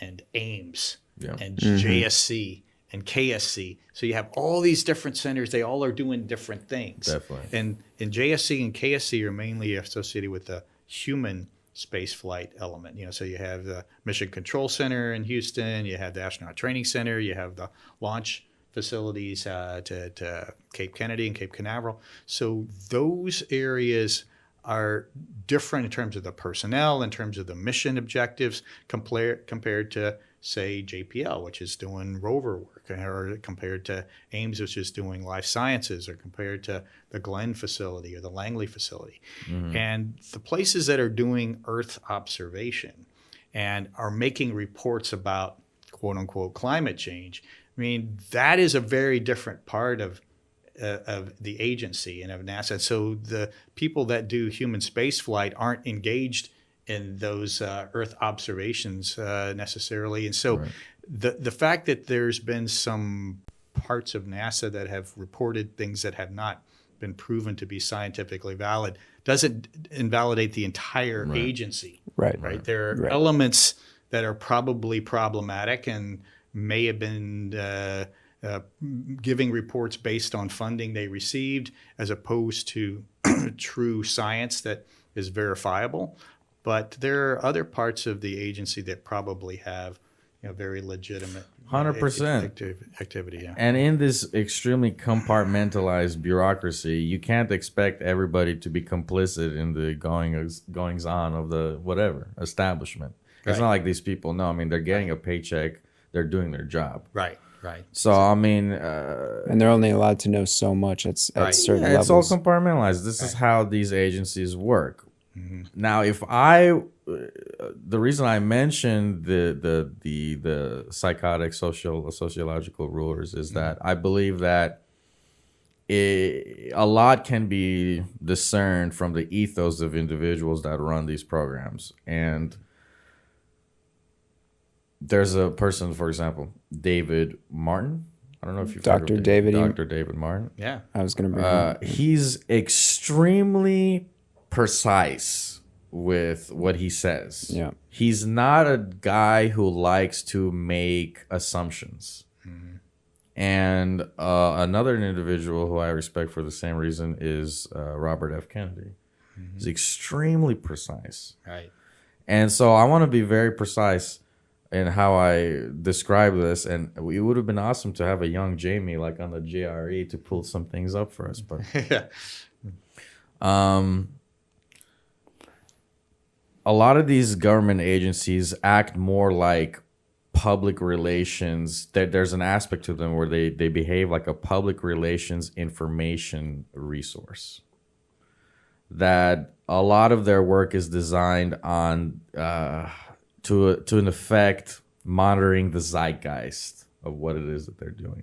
Speaker 1: and Ames and JSC and KSC. So you have all these different centers. They all are doing different things.
Speaker 2: Definitely.
Speaker 1: And JSC and KSC are mainly associated with the human space flight element. You know, so you have the Mission Control Center in Houston, you have the Astronaut Training Center, you have the launch facilities to Cape Kennedy and Cape Canaveral. So those areas are different in terms of the personnel, in terms of the mission objectives, compared to say, JPL, which is doing rover work, or compared to Ames, which is doing life sciences, or compared to the Glenn facility or the Langley facility. And the places that are doing Earth observation and are making reports about quote unquote climate change, I mean, that is a very different part of the agency and of NASA. So the people that do human space flight aren't engaged in those Earth observations necessarily. And so the fact that there's been some parts of NASA that have reported things that have not been proven to be scientifically valid doesn't invalidate the entire agency. Right. There are elements that are probably problematic and may have been giving reports based on funding they received as opposed to true science that is verifiable. But there are other parts of the agency that probably have very legitimate
Speaker 2: 100%
Speaker 1: activity. Yeah.
Speaker 2: And in this extremely compartmentalized bureaucracy, you can't expect everybody to be complicit in the goings on of the whatever establishment. It's not like these people know. I mean, they're getting a paycheck. They're doing their job.
Speaker 1: Right.
Speaker 2: So, I mean...
Speaker 3: and they're only allowed to know so much at certain levels.
Speaker 2: It's all compartmentalized. This is how these agencies work. Now, the reason I mentioned the psychotic sociological rulers is that I believe that a lot can be discerned from the ethos of individuals that run these programs. And there's a person, for example, David Martin. I don't know if you've heard of Dr. David Martin.
Speaker 1: Yeah.
Speaker 3: I was going to bring him.
Speaker 2: He's extremely precise with what he says.
Speaker 3: Yeah.
Speaker 2: He's not a guy who likes to make assumptions. And another individual who I respect for the same reason is Robert F. Kennedy. He's extremely precise.
Speaker 1: Right.
Speaker 2: And so I want to be very precise in how I describe this. And it would have been awesome to have a young Jamie like on the JRE to pull some things up for us. But a lot of these government agencies act more like public relations. There's an aspect to them where they behave like a public relations information resource. That a lot of their work is designed on to an effect monitoring the zeitgeist of what it is that they're doing.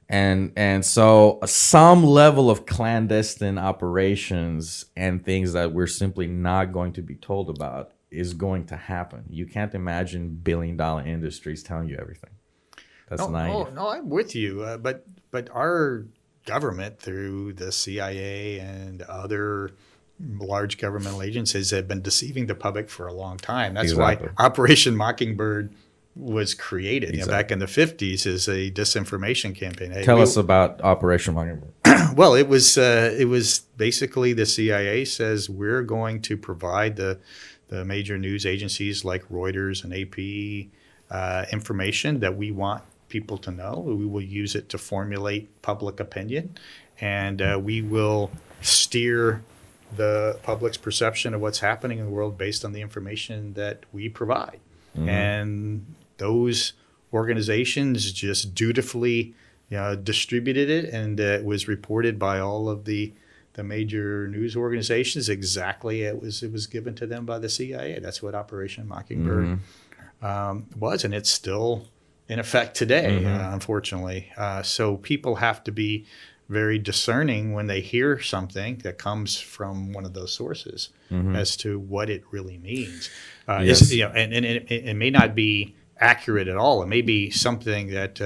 Speaker 2: And so some level of clandestine operations and things that we're simply not going to be told about is going to happen. You can't imagine billion-dollar industries telling you everything. That's naive.
Speaker 1: No, I'm with you. But our government, through the CIA and other large governmental agencies, have been deceiving the public for a long time. That's why Operation Mockingbird was created back in the 50s as a disinformation campaign.
Speaker 2: Tell us about Operation Mockingbird.
Speaker 1: Well, it was basically the CIA says we're going to provide the major news agencies like Reuters and AP information that we want people to know. We will use it to formulate public opinion, and we will steer the public's perception of what's happening in the world based on the information that we provide. And those organizations just dutifully distributed it, and it was reported by all of the major news organizations exactly it was given to them by the CIA. That's what Operation Mockingbird was, and it's still in effect today, unfortunately. So people have to be very discerning when they hear something that comes from one of those sources as to what it really means. And it may not be accurate at all. It may be something that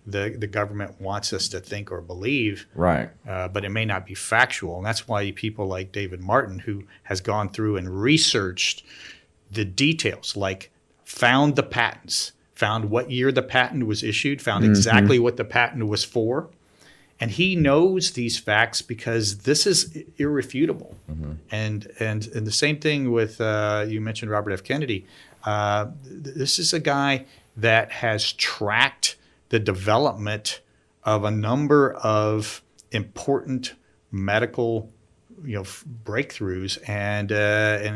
Speaker 1: the government wants us to think or believe,
Speaker 2: right?
Speaker 1: But it may not be factual. And that's why people like David Martin, who has gone through and researched the details, like found the patents, found what year the patent was issued, found exactly what the patent was for. And he knows these facts because this is irrefutable. And the same thing with, you mentioned Robert F. Kennedy. This is a guy that has tracked the development of a number of important medical breakthroughs and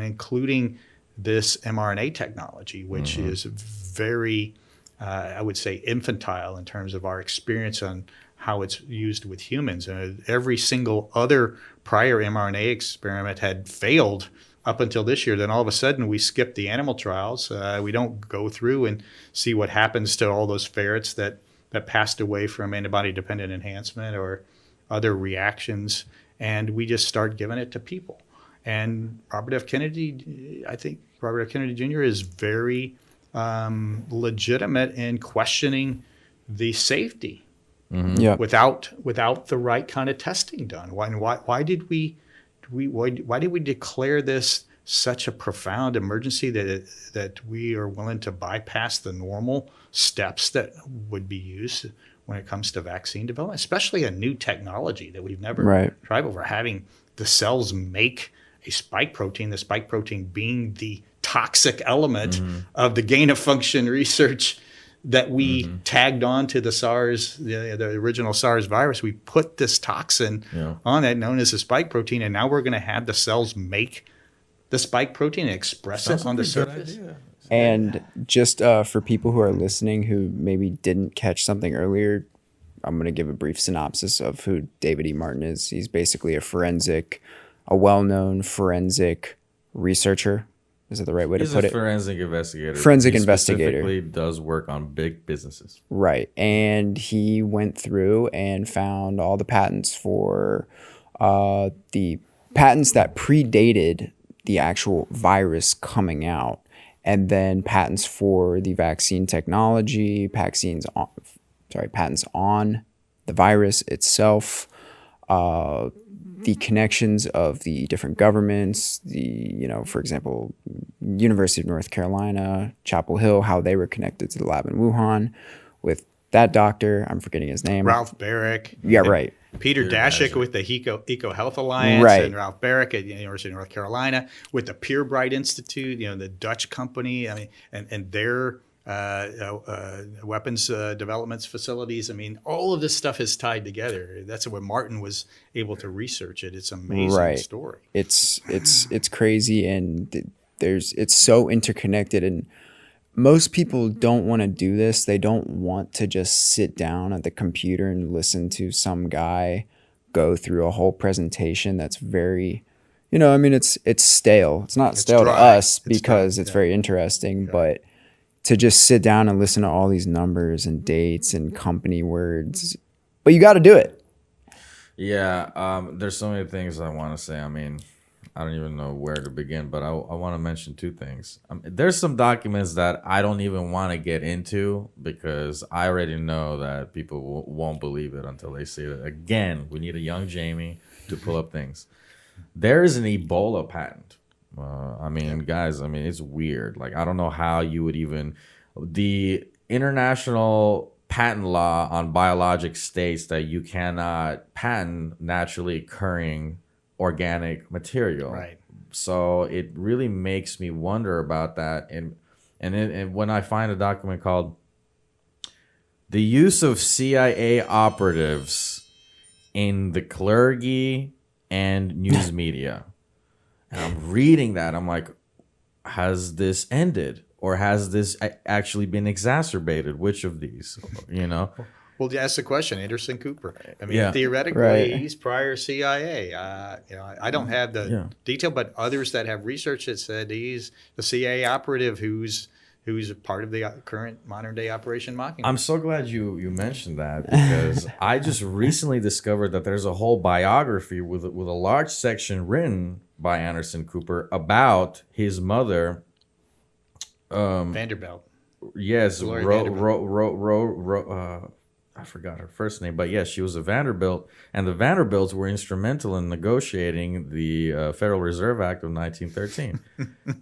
Speaker 1: including this mRNA technology, which is very, I would say, infantile in terms of our experience on how it's used with humans. Every single other prior mRNA experiment had failed up until this year. Then all of a sudden we skip the animal trials. We don't go through and see what happens to all those ferrets that passed away from antibody-dependent enhancement or other reactions, and we just start giving it to people. And Robert F. Kennedy, I think Robert F. Kennedy Jr. is very legitimate in questioning the safety without the right kind of testing done. Why did we declare this such a profound emergency that we are willing to bypass the normal steps that would be used when it comes to vaccine development, especially a new technology that we've never tried before, having the cells make a spike protein, the spike protein being the toxic element of the gain of function research that we tagged on to the SARS, the original SARS virus. We put this toxin on that, known as a spike protein, and now we're going to have the cells make the spike protein and express it on the surface.
Speaker 3: And just for people who are listening who maybe didn't catch something earlier, I'm going to give a brief synopsis of who David E. Martin is. He's basically a well-known forensic researcher. Is that the right way to put it?
Speaker 2: He's a forensic investigator.
Speaker 3: Forensic
Speaker 2: he
Speaker 3: investigator.
Speaker 2: Specifically does work on big businesses.
Speaker 3: Right. And he went through and found all the patents for the patents that predated the actual virus coming out, and then patents for the vaccine technology, patents on the virus itself, the connections of the different governments, for example, University of North Carolina, Chapel Hill, how they were connected to the lab in Wuhan with that doctor. I'm forgetting his name.
Speaker 1: Ralph Barrick.
Speaker 3: Yeah, right.
Speaker 1: Peter Daszak with the Eco Health Alliance,
Speaker 3: right.
Speaker 1: And Ralph Barrick at the University of North Carolina with the Purebright Institute, the Dutch company. I mean, and their weapons development facilities. I mean, all of this stuff is tied together. That's what Martin was able to research it. It's an amazing story.
Speaker 3: It's crazy, and it's so interconnected, and most people don't want to do this. They don't want to just sit down at the computer and listen to some guy go through a whole presentation that's very, it's stale. It's not stale dry to us because it's very interesting, but to just sit down and listen to all these numbers and dates and company words, but you got to do it.
Speaker 2: Yeah, there's so many things I want to say. I mean, I don't even know where to begin, but I want to mention two things. There's some documents that I don't even want to get into because I already know that people won't believe it until they see it. Again, we need a young Jamie to pull up things. There is an Ebola patent. Guys, it's weird. Like, I don't know how you would even... The international patent law on biologics states that you cannot patent naturally occurring organic material.
Speaker 1: Right.
Speaker 2: So it really makes me wonder about that. And when I find a document called "The Use of CIA Operatives in the Clergy and News Media," and I'm reading that, I'm like, has this ended or has this actually been exacerbated? Which of these?
Speaker 1: Well, that's the question. Anderson Cooper. I mean, theoretically, he's prior CIA. I don't have the detail, but others that have researched it said he's the CIA operative who's a part of the current modern day Operation Mockingbird.
Speaker 2: I'm so glad you mentioned that because I just recently discovered that there's a whole biography with a large section written by Anderson Cooper about his mother,
Speaker 1: Vanderbilt.
Speaker 2: Yes, I forgot her first name, but yes, she was a Vanderbilt, and the Vanderbilts were instrumental in negotiating the Federal Reserve Act of 1913.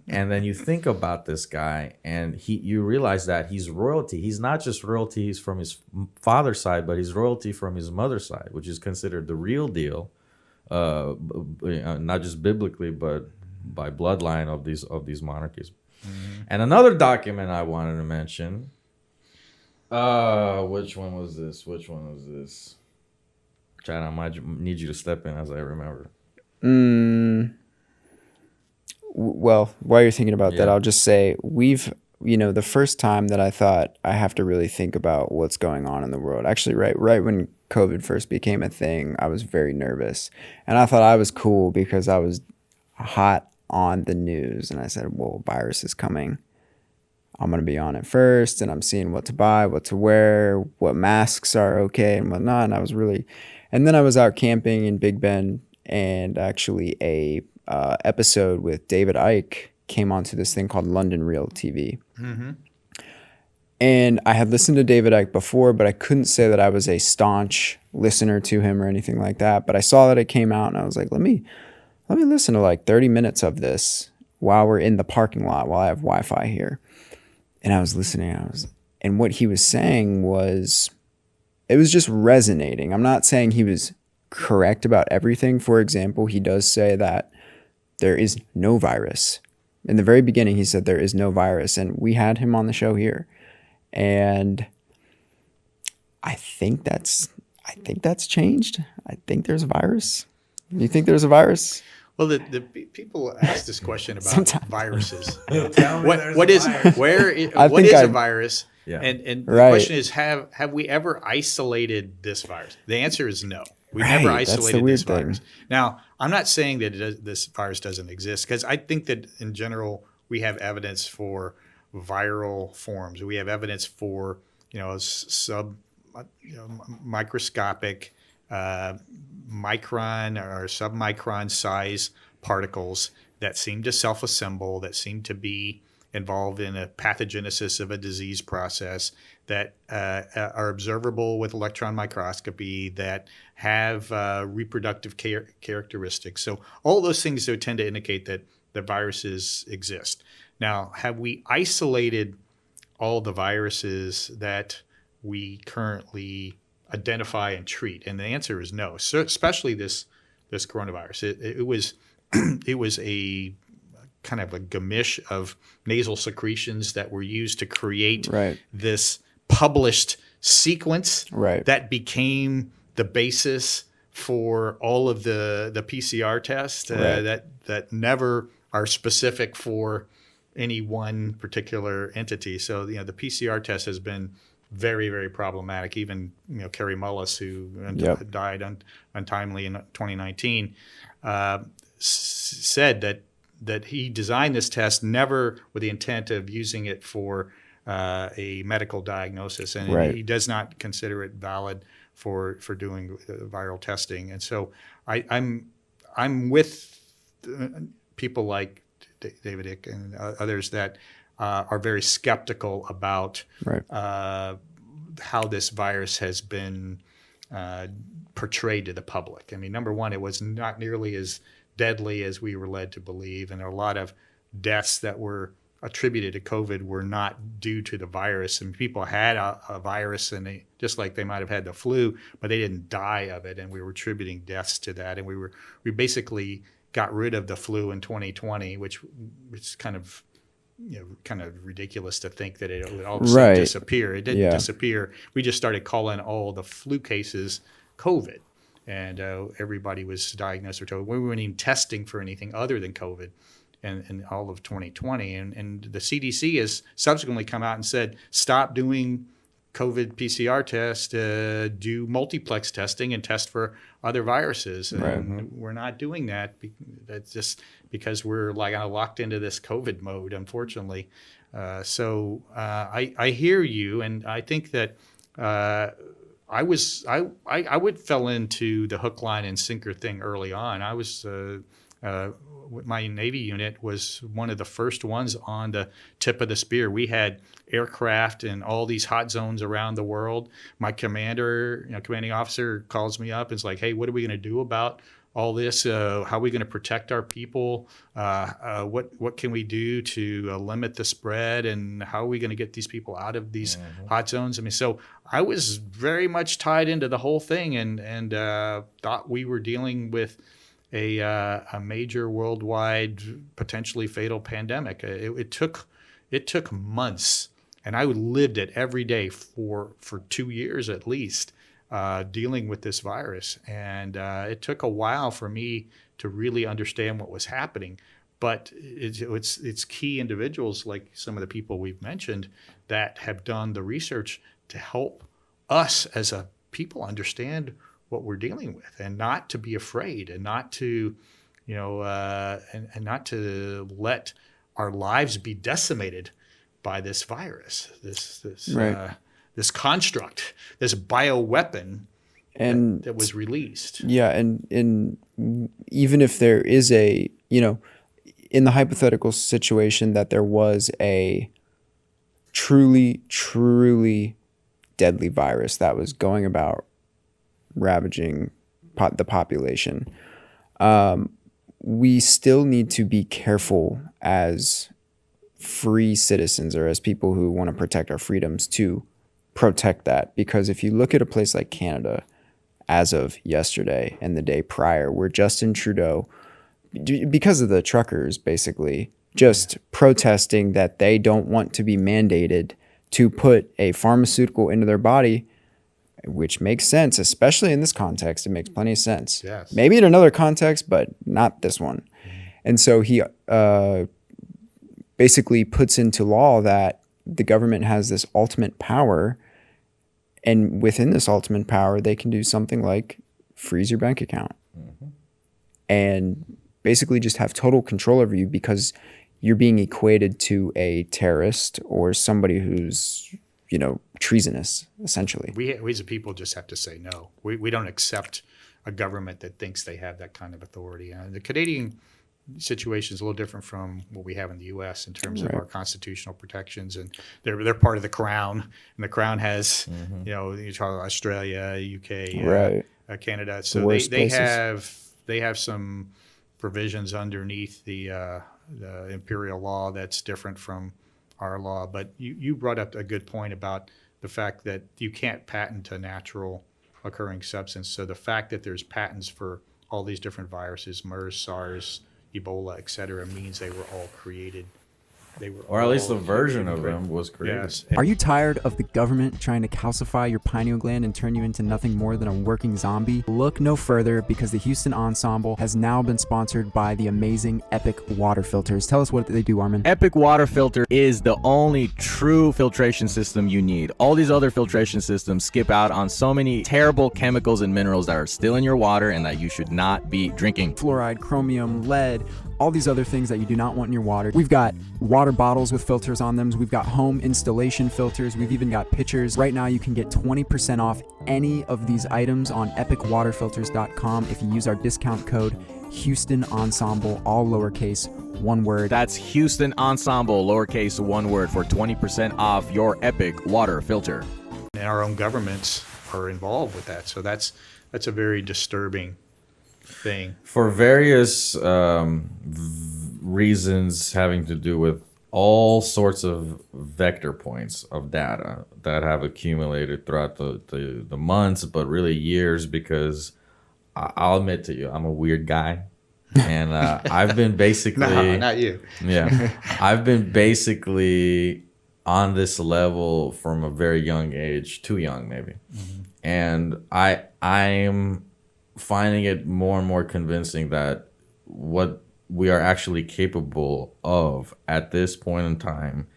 Speaker 2: And then you think about this guy, and you realize that he's royalty. He's not just royalty from his father's side, but he's royalty from his mother's side, which is considered the real deal, not just biblically, but by bloodline of these monarchies. Mm-hmm. And another document I wanted to mention. Which one was this? Chad, I might need you to step in as I remember.
Speaker 3: Well, while you're thinking about that, I'll just say we've the first time that I thought I have to really think about what's going on in the world, actually, right when COVID first became a thing, I was very nervous. And I thought I was cool because I was hot on the news. And I said, well, virus is coming. I'm going to be on it first. And I'm seeing what to buy, what to wear, what masks are okay and whatnot. And then I was out camping in Big Bend, and actually a episode with David Icke came onto this thing called London Real TV.
Speaker 1: Mm-hmm.
Speaker 3: And I had listened to David Icke before, but I couldn't say that I was a staunch listener to him or anything like that. But I saw that it came out, and I was like, let me listen to like 30 minutes of this while we're in the parking lot, while I have Wi-Fi here. And I was listening, and what he was saying it was just resonating. I'm not saying he was correct about everything. For example, he does say that there is no virus. In the very beginning, he said there is no virus, and we had him on the show here. And I think that's changed. I think there's a virus. You think there's a virus?
Speaker 1: Well, the people ask this question about
Speaker 3: Sometimes.
Speaker 1: viruses.
Speaker 2: Tell me there's
Speaker 1: What
Speaker 2: a
Speaker 1: is
Speaker 2: virus.
Speaker 1: what is a virus?
Speaker 2: Yeah.
Speaker 1: And the
Speaker 3: Right.
Speaker 1: question is, have we ever isolated this virus? The answer is no. We
Speaker 3: Right,
Speaker 1: never
Speaker 3: that's the
Speaker 1: isolated
Speaker 3: weird
Speaker 1: this virus.
Speaker 3: thing.
Speaker 1: Now, I'm not saying that this virus doesn't exist, because I think that in general we have evidence for viral forms. We have evidence for microscopic micron or submicron size particles that seem to self-assemble, that seem to be involved in a pathogenesis of a disease process, that are observable with electron microscopy, that have reproductive characteristics. So all those things would tend to indicate that the viruses exist. Now, have we isolated all the viruses that we currently identify and treat? And the answer is no. So especially this coronavirus. It was it was a kind of a gamish of nasal secretions that were used to create
Speaker 3: Right.
Speaker 1: this published sequence
Speaker 3: Right.
Speaker 1: that became the basis for all of the PCR tests
Speaker 3: Right.
Speaker 1: that never are specific for any one particular entity. So the PCR test has been very, very problematic. Even Kerry Mullis, who
Speaker 3: Yep.
Speaker 1: died untimely in 2019, said that he designed this test never with the intent of using it for a medical diagnosis, and
Speaker 3: Right.
Speaker 1: he does not consider it valid for doing viral testing. And so I'm with people like David Icke and others that are very skeptical about
Speaker 3: Right.
Speaker 1: how this virus has been portrayed to the public. I mean, number one, it was not nearly as deadly as we were led to believe, and a lot of deaths that were attributed to COVID were not due to the virus. And people had a virus, and they, just like they might have had the flu, but they didn't die of it, and we were attributing deaths to that. And we basically got rid of the flu in 2020, which is kind of ridiculous to think that it would all of a sudden
Speaker 3: Right.
Speaker 1: disappear. It didn't
Speaker 3: Yeah.
Speaker 1: disappear. We just started calling all the flu cases COVID, and everybody was diagnosed or told. We weren't even testing for anything other than COVID in all of 2020. And the CDC has subsequently come out and said, stop doing COVID PCR tests, do multiplex testing and test for other viruses. And we're not doing that. That's just because we're locked into this COVID mode, unfortunately. So I hear you, and I think that I would fell into the hook, line, and sinker thing early on. I was my Navy unit was one of the first ones on the tip of the spear. We had aircraft in all these hot zones around the world. My commanding officer calls me up and is like, hey, what are we going to do about all this? How are we going to protect our people? What can we do to limit the spread? And how are we going to get these people out of these hot zones? I mean, so I was very much tied into the whole thing, and thought we were dealing with a major worldwide, potentially fatal pandemic. It took months, and I lived it every day for 2 years at least, dealing with this virus. And it took a while for me to really understand what was happening. but it's key individuals like some of the people we've mentioned that have done the research to help us as a people understand what we're dealing with, and not to be afraid, and not to, and not to let our lives be decimated by this virus, this construct, this bioweapon
Speaker 3: and
Speaker 1: that was released.
Speaker 3: Yeah, and even if there is a, in the hypothetical situation that there was a truly deadly virus that was going about ravaging the population, we still need to be careful as free citizens, or as people who want to protect our freedoms, to protect that. Because if you look at a place like Canada, as of yesterday and the day prior, where Justin Trudeau, because of the truckers, basically just protesting that they don't want to be mandated to put a pharmaceutical into their body, which makes sense, especially in this context. It makes plenty of sense.
Speaker 1: Yes.
Speaker 3: Maybe in another context, but not this one. And so he basically puts into law that the government has this ultimate power, and within this ultimate power, they can do something like freeze your bank account and basically just have total control over you, because you're being equated to a terrorist or somebody who's, treasonous, essentially.
Speaker 1: We as a people just have to say no. We don't accept a government that thinks they have that kind of authority. The Canadian situation is a little different from what we have in the U.S. in terms of our constitutional protections, and they're part of the Crown, and the Crown has, you talk about Australia, UK, Canada, so they have some provisions underneath the imperial law that's different from our law. But you brought up a good point about the fact that you can't patent a natural occurring substance. So the fact that there's patents for all these different viruses, MERS, SARS, Ebola, et cetera, means they were all created.
Speaker 2: Or at least the version of them was created.
Speaker 1: Yes.
Speaker 4: Are you tired of the government trying to calcify your pineal gland and turn you into nothing more than a working zombie? Look no further, because the Houston Ensemble has now been sponsored by the amazing Epic Water Filters. Tell us what they do, Armin.
Speaker 6: Epic Water Filter is the only true filtration system you need. All these other filtration systems skip out on so many terrible chemicals and minerals that are still in your water and that you should not be drinking.
Speaker 4: Fluoride, chromium, lead, all these other things that you do not want in your water. We've got water bottles with filters on them. We've got home installation filters. We've even got pitchers. Right now you can get 20% off any of these items on epicwaterfilters.com if you use our discount code Houston Ensemble, all lowercase, one word.
Speaker 6: That's Houston Ensemble, lowercase, one word, for 20% off your Epic Water Filter.
Speaker 1: And our own governments are involved with that. So that's a very disturbing thing.
Speaker 2: For various reasons having to do with all sorts of vector points of data that have accumulated throughout the months, but really years, because I'll admit to you, I'm a weird guy. And I've been basically...
Speaker 1: No, not you.
Speaker 2: Yeah. I've been basically on this level from a very young age, too young maybe. And I'm finding it more and more convincing that what we are actually capable of at this point in time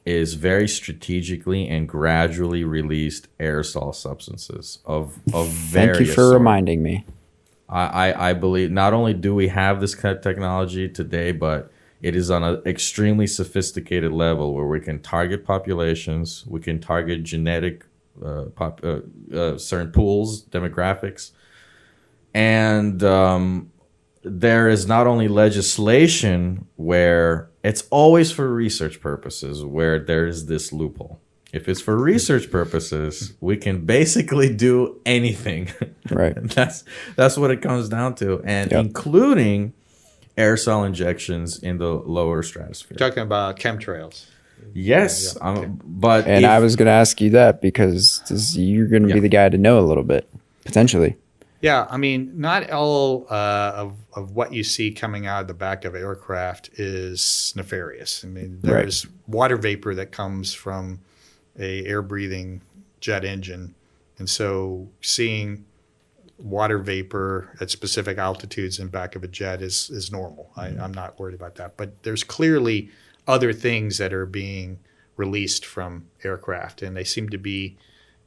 Speaker 2: is very strategically and gradually released aerosol substances of various
Speaker 3: Thank you for
Speaker 2: sorts.
Speaker 3: reminding me.
Speaker 2: I believe not only do we have this kind of technology today, but it is on an extremely sophisticated level where we can target populations, we can target genetic certain pools, demographics. And there is not only legislation where it's always for research purposes, where there is this loophole. If it's for research purposes, we can basically do anything.
Speaker 3: Right.
Speaker 2: That's what it comes down to, and including aerosol injections in the lower stratosphere.
Speaker 1: Talking about chemtrails.
Speaker 2: Yes, but
Speaker 3: I was going to ask you that because you're going to be the guy to know a little bit, potentially.
Speaker 1: Yeah, I mean, not all of what you see coming out of the back of aircraft is nefarious. I mean, there's water vapor that comes from a air-breathing jet engine. And so seeing water vapor at specific altitudes in back of a jet is normal. I'm not worried about that. But there's clearly other things that are being released from aircraft, and they seem to be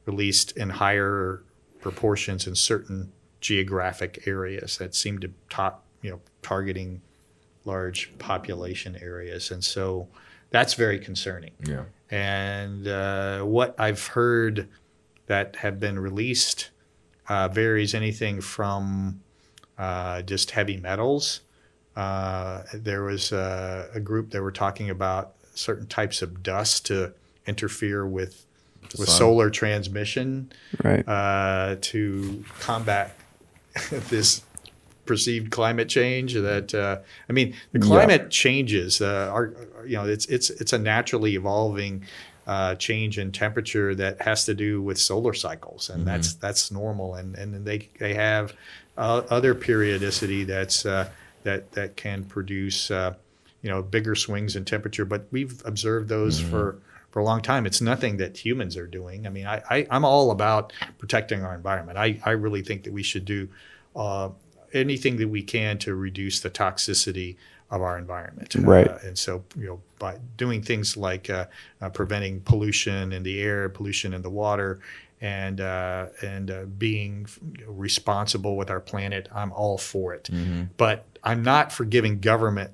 Speaker 1: released in higher proportions in certain geographic areas that seem to targeting large population areas. And so that's very concerning.
Speaker 2: Yeah.
Speaker 1: And what I've heard that have been released varies anything from just heavy metals. There was a group that were talking about certain types of dust to interfere with solar transmission,
Speaker 3: Right.
Speaker 1: to combat this perceived climate change. That the climate changes it's a naturally evolving change in temperature that has to do with solar cycles, and that's normal. And they have other periodicity that can produce bigger swings in temperature. But we've observed those for a long time. It's nothing that humans are doing. I mean, I'm all about protecting our environment. I really think that we should do anything that we can to reduce the toxicity of our environment.
Speaker 3: Right.
Speaker 1: And so, by doing things like preventing pollution in the air, pollution in the water, and being responsible with our planet, I'm all for it. But I'm not for giving government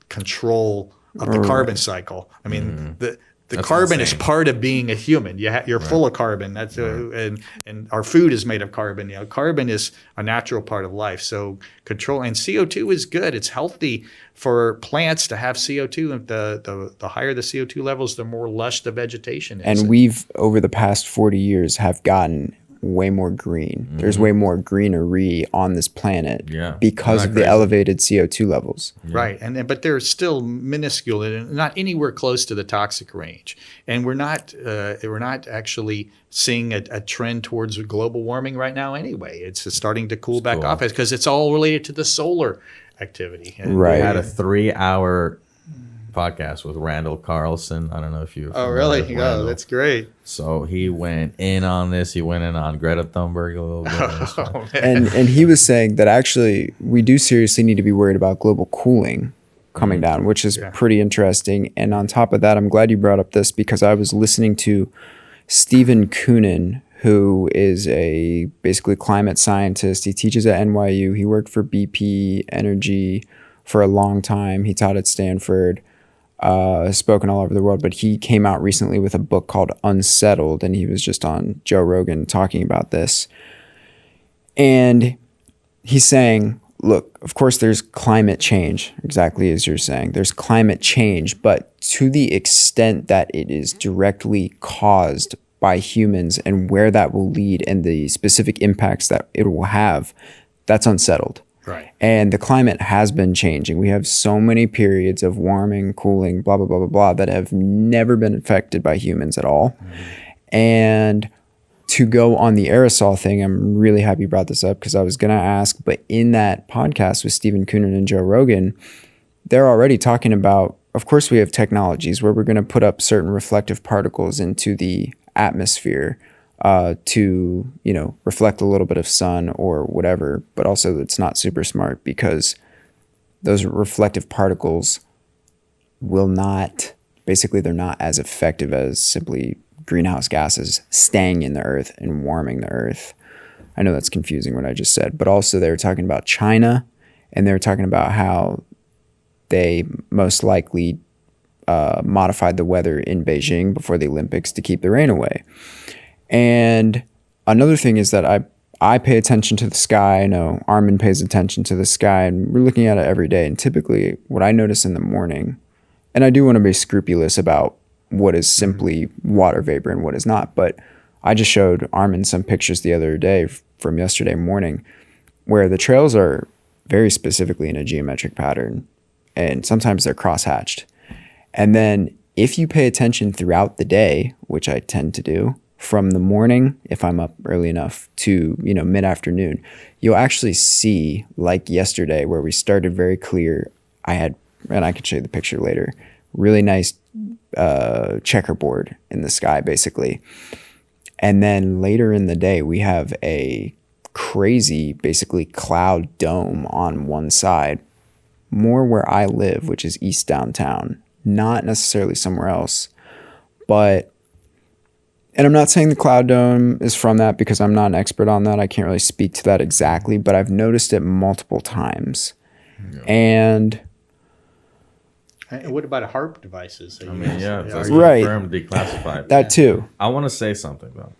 Speaker 1: control of the carbon cycle. I mean, the carbon is part of being a human. You're full of carbon. That's and our food is made of carbon. Carbon is a natural part of life. So control, and CO2 is good. It's healthy for plants to have CO2. And the higher the CO2 levels, the more lush the vegetation is.
Speaker 3: And we've, over the past 40 years, have gotten way more green. There's way more greenery on this planet because of the elevated CO2 levels.
Speaker 1: Right. But they're still minuscule and not anywhere close to the toxic range. And we're not actually seeing a trend towards global warming right now anyway. It's starting to cool back off because it's all related to the solar activity. And
Speaker 3: Right.
Speaker 2: We had a 3-hour podcast with Randall Carlson. I don't know if you.
Speaker 1: Oh, really? Oh, that's great.
Speaker 2: So he went in on this. He went in on Greta Thunberg a little bit.
Speaker 3: And he was saying that actually we do seriously need to be worried about global cooling coming down, which is pretty interesting. And on top of that, I'm glad you brought up this because I was listening to Stephen Koonin, who is a basically climate scientist. He teaches at NYU. He worked for BP Energy for a long time. He taught at Stanford. Spoken all over the world, but he came out recently with a book called Unsettled, and he was just on Joe Rogan talking about this. And he's saying, look, of course there's climate change, exactly as you're saying. There's climate change, but to the extent that it is directly caused by humans and where that will lead and the specific impacts that it will have, that's unsettled.
Speaker 1: Right.
Speaker 3: And the climate has been changing. We have so many periods of warming, cooling, blah, blah, blah, blah, blah, that have never been affected by humans at all. And to go on the aerosol thing, I'm really happy you brought this up because I was going to ask, but in that podcast with Stephen Koonin and Joe Rogan, they're already talking about, of course, we have technologies where we're going to put up certain reflective particles into the atmosphere to, reflect a little bit of sun or whatever, but also it's not super smart because those reflective particles they're not as effective as simply greenhouse gases staying in the earth and warming the earth. I know that's confusing what I just said, but also they were talking about China and they were talking about how they most likely modified the weather in Beijing before the Olympics to keep the rain away. And another thing is that I pay attention to the sky. I know Armin pays attention to the sky, and we're looking at it every day. And typically what I notice in the morning, and I do want to be scrupulous about what is simply water vapor and what is not, but I just showed Armin some pictures the other day from yesterday morning where the trails are very specifically in a geometric pattern, and sometimes they're crosshatched. And then if you pay attention throughout the day, which I tend to do, from the morning, if I'm up early enough, to mid-afternoon, you'll actually see, like yesterday where we started very clear, and I can show you the picture later, really nice checkerboard in the sky basically. And then later in the day we have a crazy, basically cloud dome on one side, more where I live, which is East Downtown, not necessarily somewhere else. But, and I'm not saying the cloud dome is from that because I'm not an expert on that. I can't really speak to that exactly, but I've noticed it multiple times.
Speaker 2: Yeah.
Speaker 3: And
Speaker 1: what about HARP devices?
Speaker 2: I mean, yeah, that's
Speaker 3: Right.
Speaker 2: confirmed, declassified.
Speaker 3: that too.
Speaker 2: I want to say something though,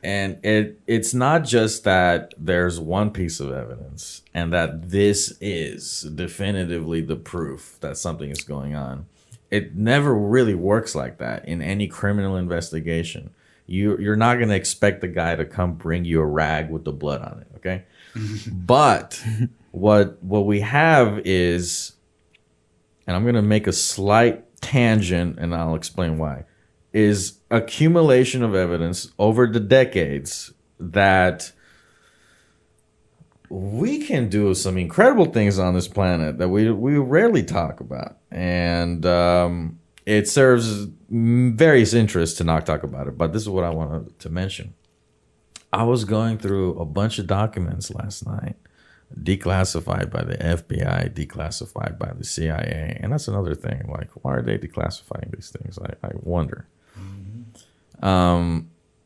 Speaker 2: and it's not just that there's one piece of evidence and that this is definitively the proof that something is going on. It never really works like that in any criminal investigation. You're not going to expect the guy to come bring you a rag with the blood on it, okay? But what we have is, and I'm going to make a slight tangent and I'll explain why, is accumulation of evidence over the decades that we can do some incredible things on this planet that we rarely talk about. And it serves various interests to not talk about it. But this is what I wanted to mention. I was going through a bunch of documents last night, declassified by the FBI, declassified by the CIA. And that's another thing. Like, why are they declassifying these things? I wonder.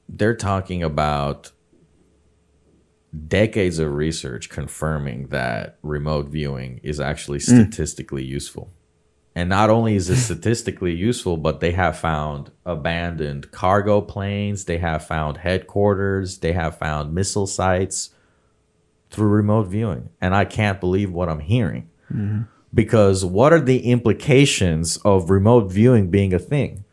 Speaker 2: They're talking about decades of research confirming that remote viewing is actually statistically useful. And not only is it statistically useful, but they have found abandoned cargo planes, they have found headquarters, they have found missile sites through remote viewing. And I can't believe what I'm hearing. Because what are the implications of remote viewing being a thing?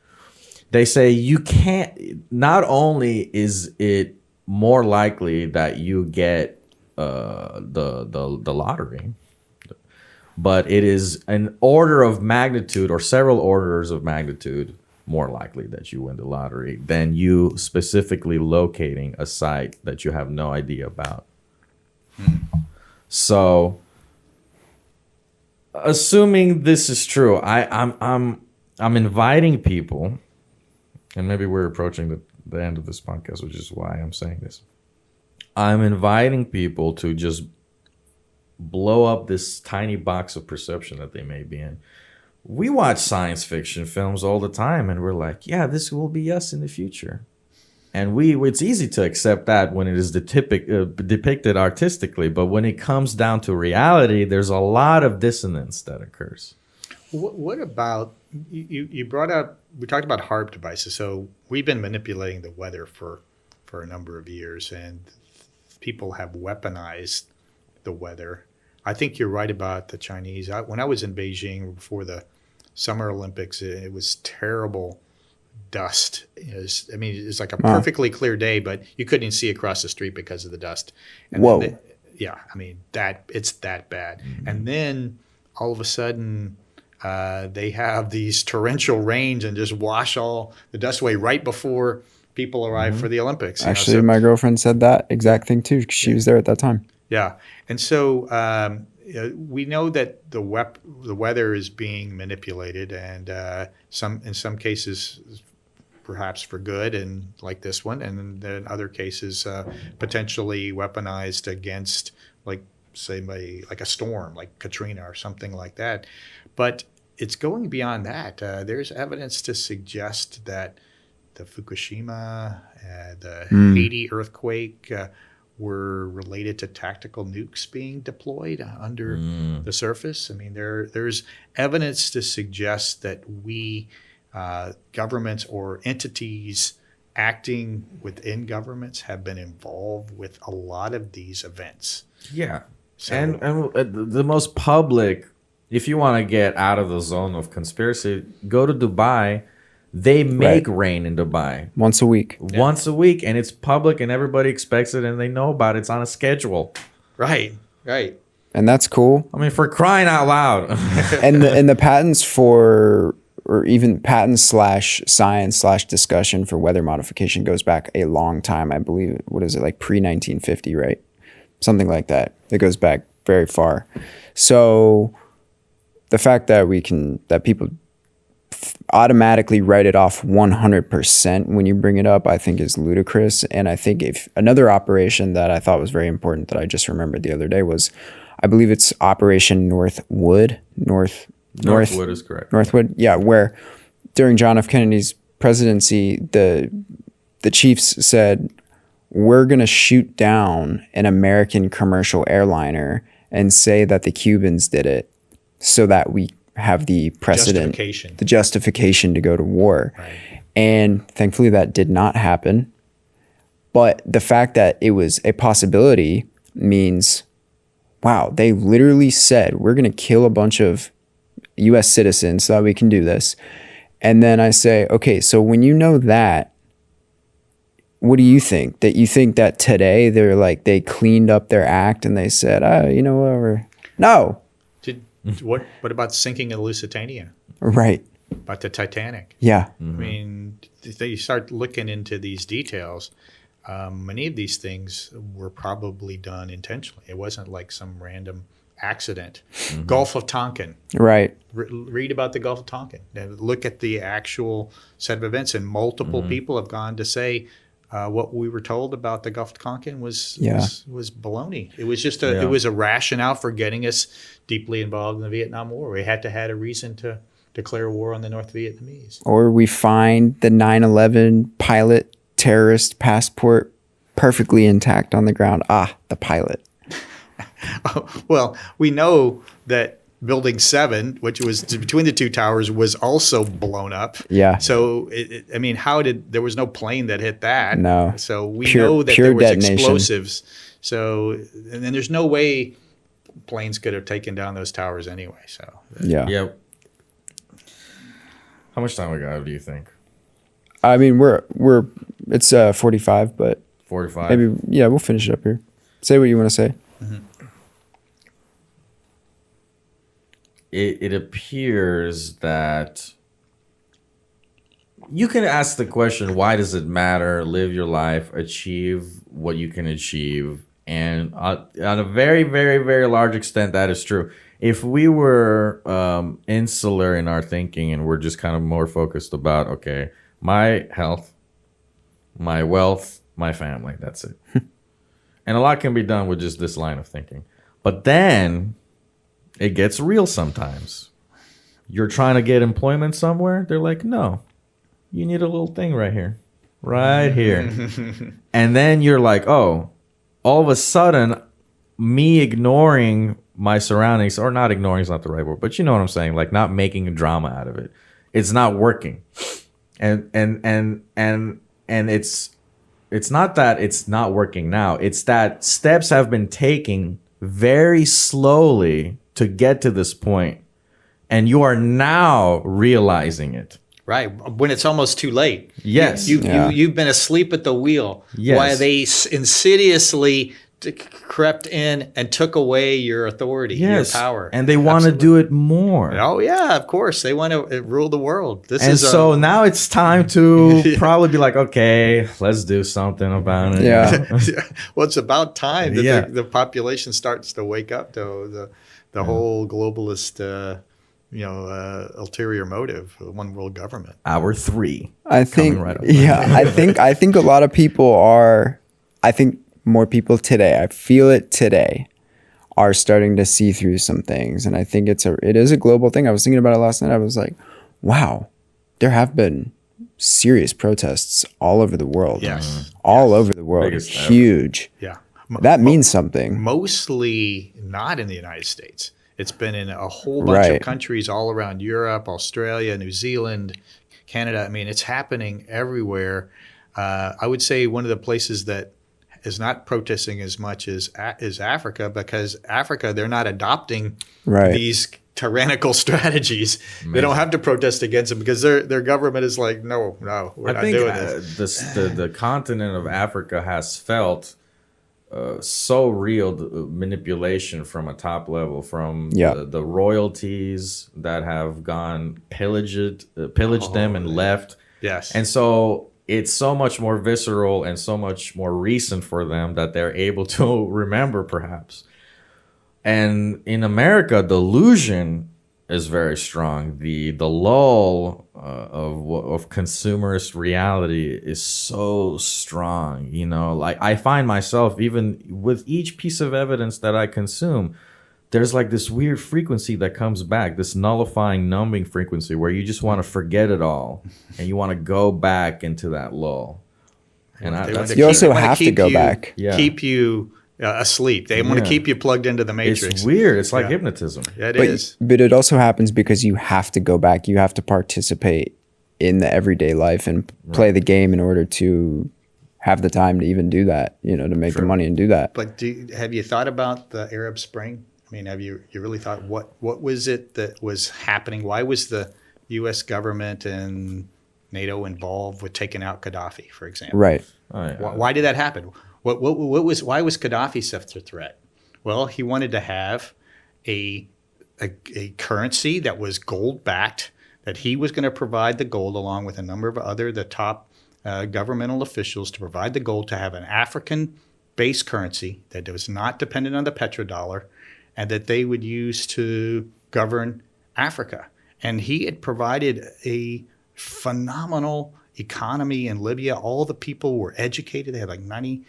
Speaker 2: They say you can't, not only is it more likely that you get the lottery, but it is an order of magnitude or several orders of magnitude more likely that you win the lottery than you specifically locating a site that you have no idea about. So, assuming this is true, I'm inviting people, and maybe we're approaching the end of this podcast, which is why I'm saying this. I'm inviting people to just blow up this tiny box of perception that they may be in. We watch science fiction films all the time, and we're like, yeah, this will be us in the future. And it's easy to accept that when it is depicted artistically, but when it comes down to reality, there's a lot of dissonance that occurs.
Speaker 1: What about, you brought up, we talked about HARP devices. So we've been manipulating the weather for a number of years, and people have weaponized the weather. I think you're right about the Chinese. When I was in Beijing before the Summer Olympics, it was terrible dust. It's like a perfectly clear day, but you couldn't even see across the street because of the dust. And
Speaker 3: Whoa.
Speaker 1: It's that bad. And then all of a sudden, they have these torrential rains and just wash all the dust away right before people arrive for the Olympics.
Speaker 3: Actually, my girlfriend said that exact thing too, because she was there at that time.
Speaker 1: Yeah. And so we know that the weather is being manipulated, and in some cases perhaps for good, and like this one, and then other cases potentially weaponized against, like, say, like a storm like Katrina or something like that. But it's going beyond that. There's evidence to suggest that the Fukushima, the Haiti earthquake were related to tactical nukes being deployed under the surface. I mean, there's evidence to suggest that we, governments or entities acting within governments, have been involved with a lot of these events.
Speaker 2: Yeah.
Speaker 1: So,
Speaker 2: and the most public, if you want to get out of the zone of conspiracy, go to Dubai. They make rain in Dubai
Speaker 3: Once a week.
Speaker 2: once a week, and it's public, and everybody expects it, and they know about it. It's on a schedule.
Speaker 1: right.
Speaker 3: And that's cool.
Speaker 2: I mean, for crying out loud.
Speaker 3: And the patents for, or even patents / science / discussion for weather modification goes back a long time. I believe, what is it, like pre-1950, right? Something like that. It goes back very far. So the fact that people, automatically write it off 100% when you bring it up, I think is ludicrous. And I think if another operation that I thought was very important that I just remembered the other day was, I believe it's Operation Northwood.
Speaker 2: Northwood is correct.
Speaker 3: Northwood, yeah, where during John F. Kennedy's presidency, the chiefs said, we're going to shoot down an American commercial airliner and say that the Cubans did it so that we have the precedent, the justification to go to war.
Speaker 1: Right.
Speaker 3: And thankfully that did not happen. But the fact that it was a possibility means, wow, they literally said, we're going to kill a bunch of US citizens so that we can do this. And then I say, okay, so when you know that, what do you think? That you think that today they're like, they cleaned up their act and they said, you know what, no.
Speaker 1: What about sinking of the Lusitania?
Speaker 3: Right.
Speaker 1: About the Titanic?
Speaker 3: Yeah.
Speaker 1: I mean, if you start looking into these details, many of these things were probably done intentionally. It wasn't like some random accident. Gulf of Tonkin.
Speaker 3: Right.
Speaker 1: Read about the Gulf of Tonkin. Look at the actual set of events, and multiple people have gone to say what we were told about the Gulf of Tonkin was baloney. It was just it was a rationale for getting us deeply involved in the Vietnam War. We had to have a reason to declare war on the North Vietnamese.
Speaker 3: Or we find the 9/11 pilot terrorist passport perfectly intact on the ground. The pilot.
Speaker 1: Well, we know that Building 7, which was between the two towers, was also blown up.
Speaker 3: Yeah.
Speaker 1: So, I mean, there was no plane that hit that.
Speaker 3: No.
Speaker 1: So we know that there was
Speaker 3: detonation.
Speaker 1: Explosives. So, and then there's no way planes could have taken down those towers anyway. So,
Speaker 3: Yeah.
Speaker 2: How much time we got, do you think?
Speaker 3: I mean, it's 45, but
Speaker 2: 45?
Speaker 3: maybe, we'll finish it up here. Say what you want to say.
Speaker 2: It appears that you can ask the question, why does it matter? Live your life, achieve what you can achieve. And on a very, very, very large extent, that is true. If we were insular in our thinking and we're just kind of more focused about, okay, my health, my wealth, my family, that's it. And a lot can be done with just this line of thinking. But then it gets real sometimes. You're trying to get employment somewhere. They're like, no, you need a little thing right here. Right here. And then you're like, oh, all of a sudden, me ignoring my surroundings, or not ignoring is not the right word, but you know what I'm saying, like not making a drama out of it. It's not working. And it's not that it's not working now. It's that steps have been taken very slowly to get to this point, and you are now realizing it.
Speaker 1: right, when it's almost too late.
Speaker 2: Yes.
Speaker 1: You've been asleep at the wheel.
Speaker 2: Yes.
Speaker 1: While they insidiously crept in and took away your authority, your power.
Speaker 2: And they want to do it more.
Speaker 1: Oh yeah, of course. They want to rule the world.
Speaker 2: So now it's time to probably be like, okay, let's do something about it.
Speaker 3: Yeah.
Speaker 1: Well, it's about time that the population starts to wake up to the whole globalist ulterior motive, one world government.
Speaker 2: Hour 3.
Speaker 3: I think
Speaker 2: right up.
Speaker 3: I think a lot of people I think more people today, I feel it today, are starting to see through some things. And I think it is a global thing. I was thinking about it last night. I was like, wow, there have been serious protests all over the world.
Speaker 1: Yes.
Speaker 3: All over the world.
Speaker 2: Biggest ever.
Speaker 3: Huge.
Speaker 1: Yeah.
Speaker 3: That means something.
Speaker 1: Mostly not in the United States. It's been in a whole bunch of countries all around Europe, Australia, New Zealand, Canada. I mean, it's happening everywhere. I would say one of the places that is not protesting as much is Africa, because Africa, they're not adopting these tyrannical strategies. Amazing. They don't have to protest against them because their government is like, no, we're not doing this.
Speaker 2: The continent of Africa has felt so real manipulation from a top level, from the royalties that have gone pillaged them and left.
Speaker 1: Yes.
Speaker 2: And so it's so much more visceral and so much more recent for them that they're able to remember, perhaps. And in America, the illusion is very strong. The lull of consumerist reality is so strong. You know, like I find myself, even with each piece of evidence that I consume, there's like this weird frequency that comes back, this nullifying, numbing frequency where you just want to forget it all and you want to go back into that lull. And that's,
Speaker 3: you also have to go back.
Speaker 2: Yeah.
Speaker 1: Keep you asleep. They want to keep you plugged into the matrix.
Speaker 2: It's weird. It's like hypnotism.
Speaker 1: Yeah, it is.
Speaker 3: But it also happens because you have to go back. You have to participate in the everyday life and play the game in order to have the time to even do that, you know, to make the money and do that.
Speaker 1: But have you thought about the Arab Spring? I mean, have you really thought what was it that was happening? Why was the U.S. government and NATO involved with taking out Gaddafi, for example?
Speaker 3: Right.
Speaker 2: Oh, yeah.
Speaker 1: Why did that happen? Why was Gaddafi such a threat? Well, he wanted to have a currency that was gold backed, that he was going to provide the gold along with a number of the top governmental officials to provide the gold to have an African based currency that was not dependent on the petrodollar and that they would use to govern Africa. And he had provided a phenomenal economy in Libya. All the people were educated. They had like 99%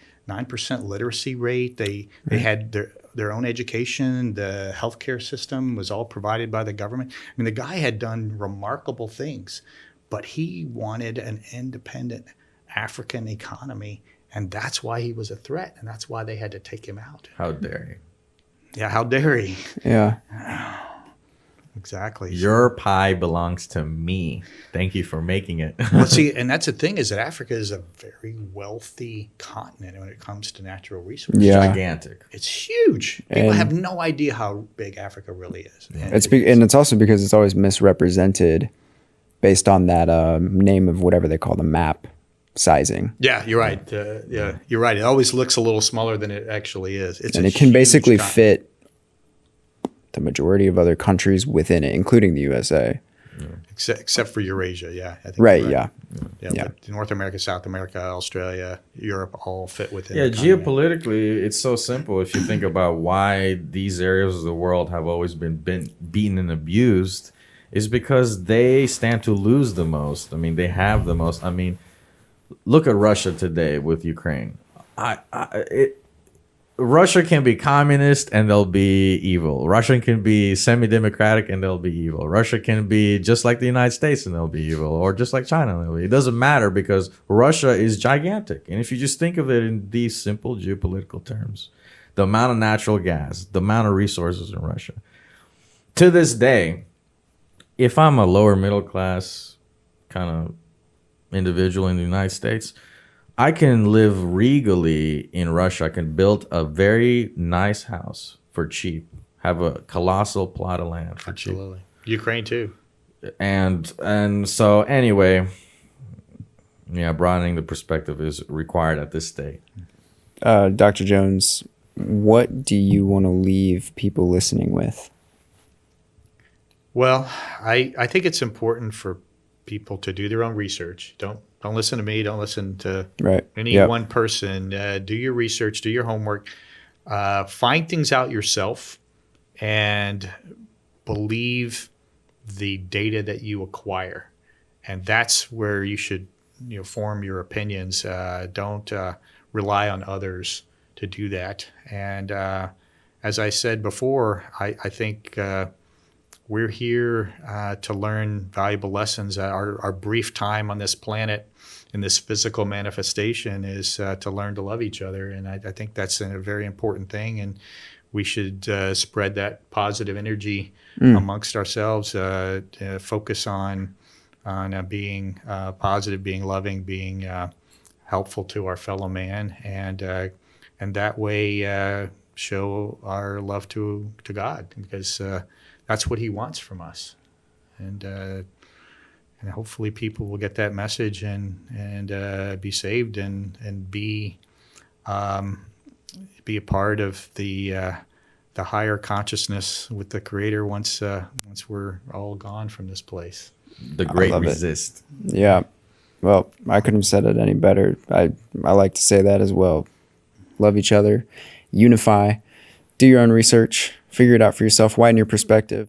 Speaker 1: literacy rate. They had their own education. The healthcare system was all provided by the government. I mean, the guy had done remarkable things, but he wanted an independent African economy, and that's why he was a threat, and that's why they had to take him out.
Speaker 2: How dare you?
Speaker 1: Yeah, how dare he?
Speaker 3: Yeah.
Speaker 1: Exactly.
Speaker 2: Your pie belongs to me. Thank you for making it.
Speaker 1: Well, see, and that's the thing is that Africa is a very wealthy continent when it comes to natural resources.
Speaker 3: Yeah.
Speaker 2: Gigantic.
Speaker 1: It's huge. People
Speaker 3: And-
Speaker 1: have no idea how big Africa really is. And
Speaker 3: And it's also because it's always misrepresented based on that name of whatever they call the map sizing.
Speaker 1: yeah, you're right. Yeah, you're right. It always looks a little smaller than it actually is. It's
Speaker 3: And
Speaker 1: a
Speaker 3: it can
Speaker 1: huge
Speaker 3: basically
Speaker 1: continent.
Speaker 3: fit the majority of other countries within it, including the USA.
Speaker 1: except for Eurasia. Yeah, I think
Speaker 3: Right,
Speaker 1: you're
Speaker 3: yeah.
Speaker 1: yeah. But North America, South America, Australia, Europe all fit within.
Speaker 2: Yeah,
Speaker 1: the continent.
Speaker 2: geopolitically, it's so simple if you think about why these areas of the world have always been beaten and abused, is because they stand to lose the most. I mean, they have the most. I mean, look at Russia today with Ukraine. Russia can be communist and they'll be evil. Russia can be semi-democratic and they'll be evil. Russia can be just like the United States and they'll be evil, or just like China and they'll be. It doesn't matter because Russia is gigantic. And if you just think of it in these simple geopolitical terms, the amount of natural gas, the amount of resources in Russia. To this day, if I'm a lower middle class kind of individual in the United States, I can live regally in Russia. I can build a very nice house for cheap, have a colossal plot of land for
Speaker 1: Absolutely. Ukraine too.
Speaker 2: cheap. And so anyway, yeah, broadening the perspective is required at this state.
Speaker 3: Dr. Jones, what do you want to leave people listening with?
Speaker 1: Well, I think it's important for people to do their own research. Don't listen to me. Don't listen to any one person. Do your research. Do your homework. Find things out yourself, and believe the data that you acquire. And that's where you should form your opinions. Don't rely on others to do that. And as I said before, I think we're here to learn valuable lessons. Our brief time on this planet in this physical manifestation is to learn to love each other. And I think that's a very important thing. And we should spread that positive energy amongst ourselves, focus on being positive, being loving, being helpful to our fellow man, and that way show our love to God, because that's what He wants from us, and hopefully people will get that message and be saved and be a part of the higher consciousness with the Creator once we're all gone from this place.
Speaker 2: The great
Speaker 3: love it.
Speaker 2: resist.
Speaker 3: Yeah. Well, I couldn't have said it any better. I like to say that as well. Love each other, unify, do your own research, figure it out for yourself, widen your perspective.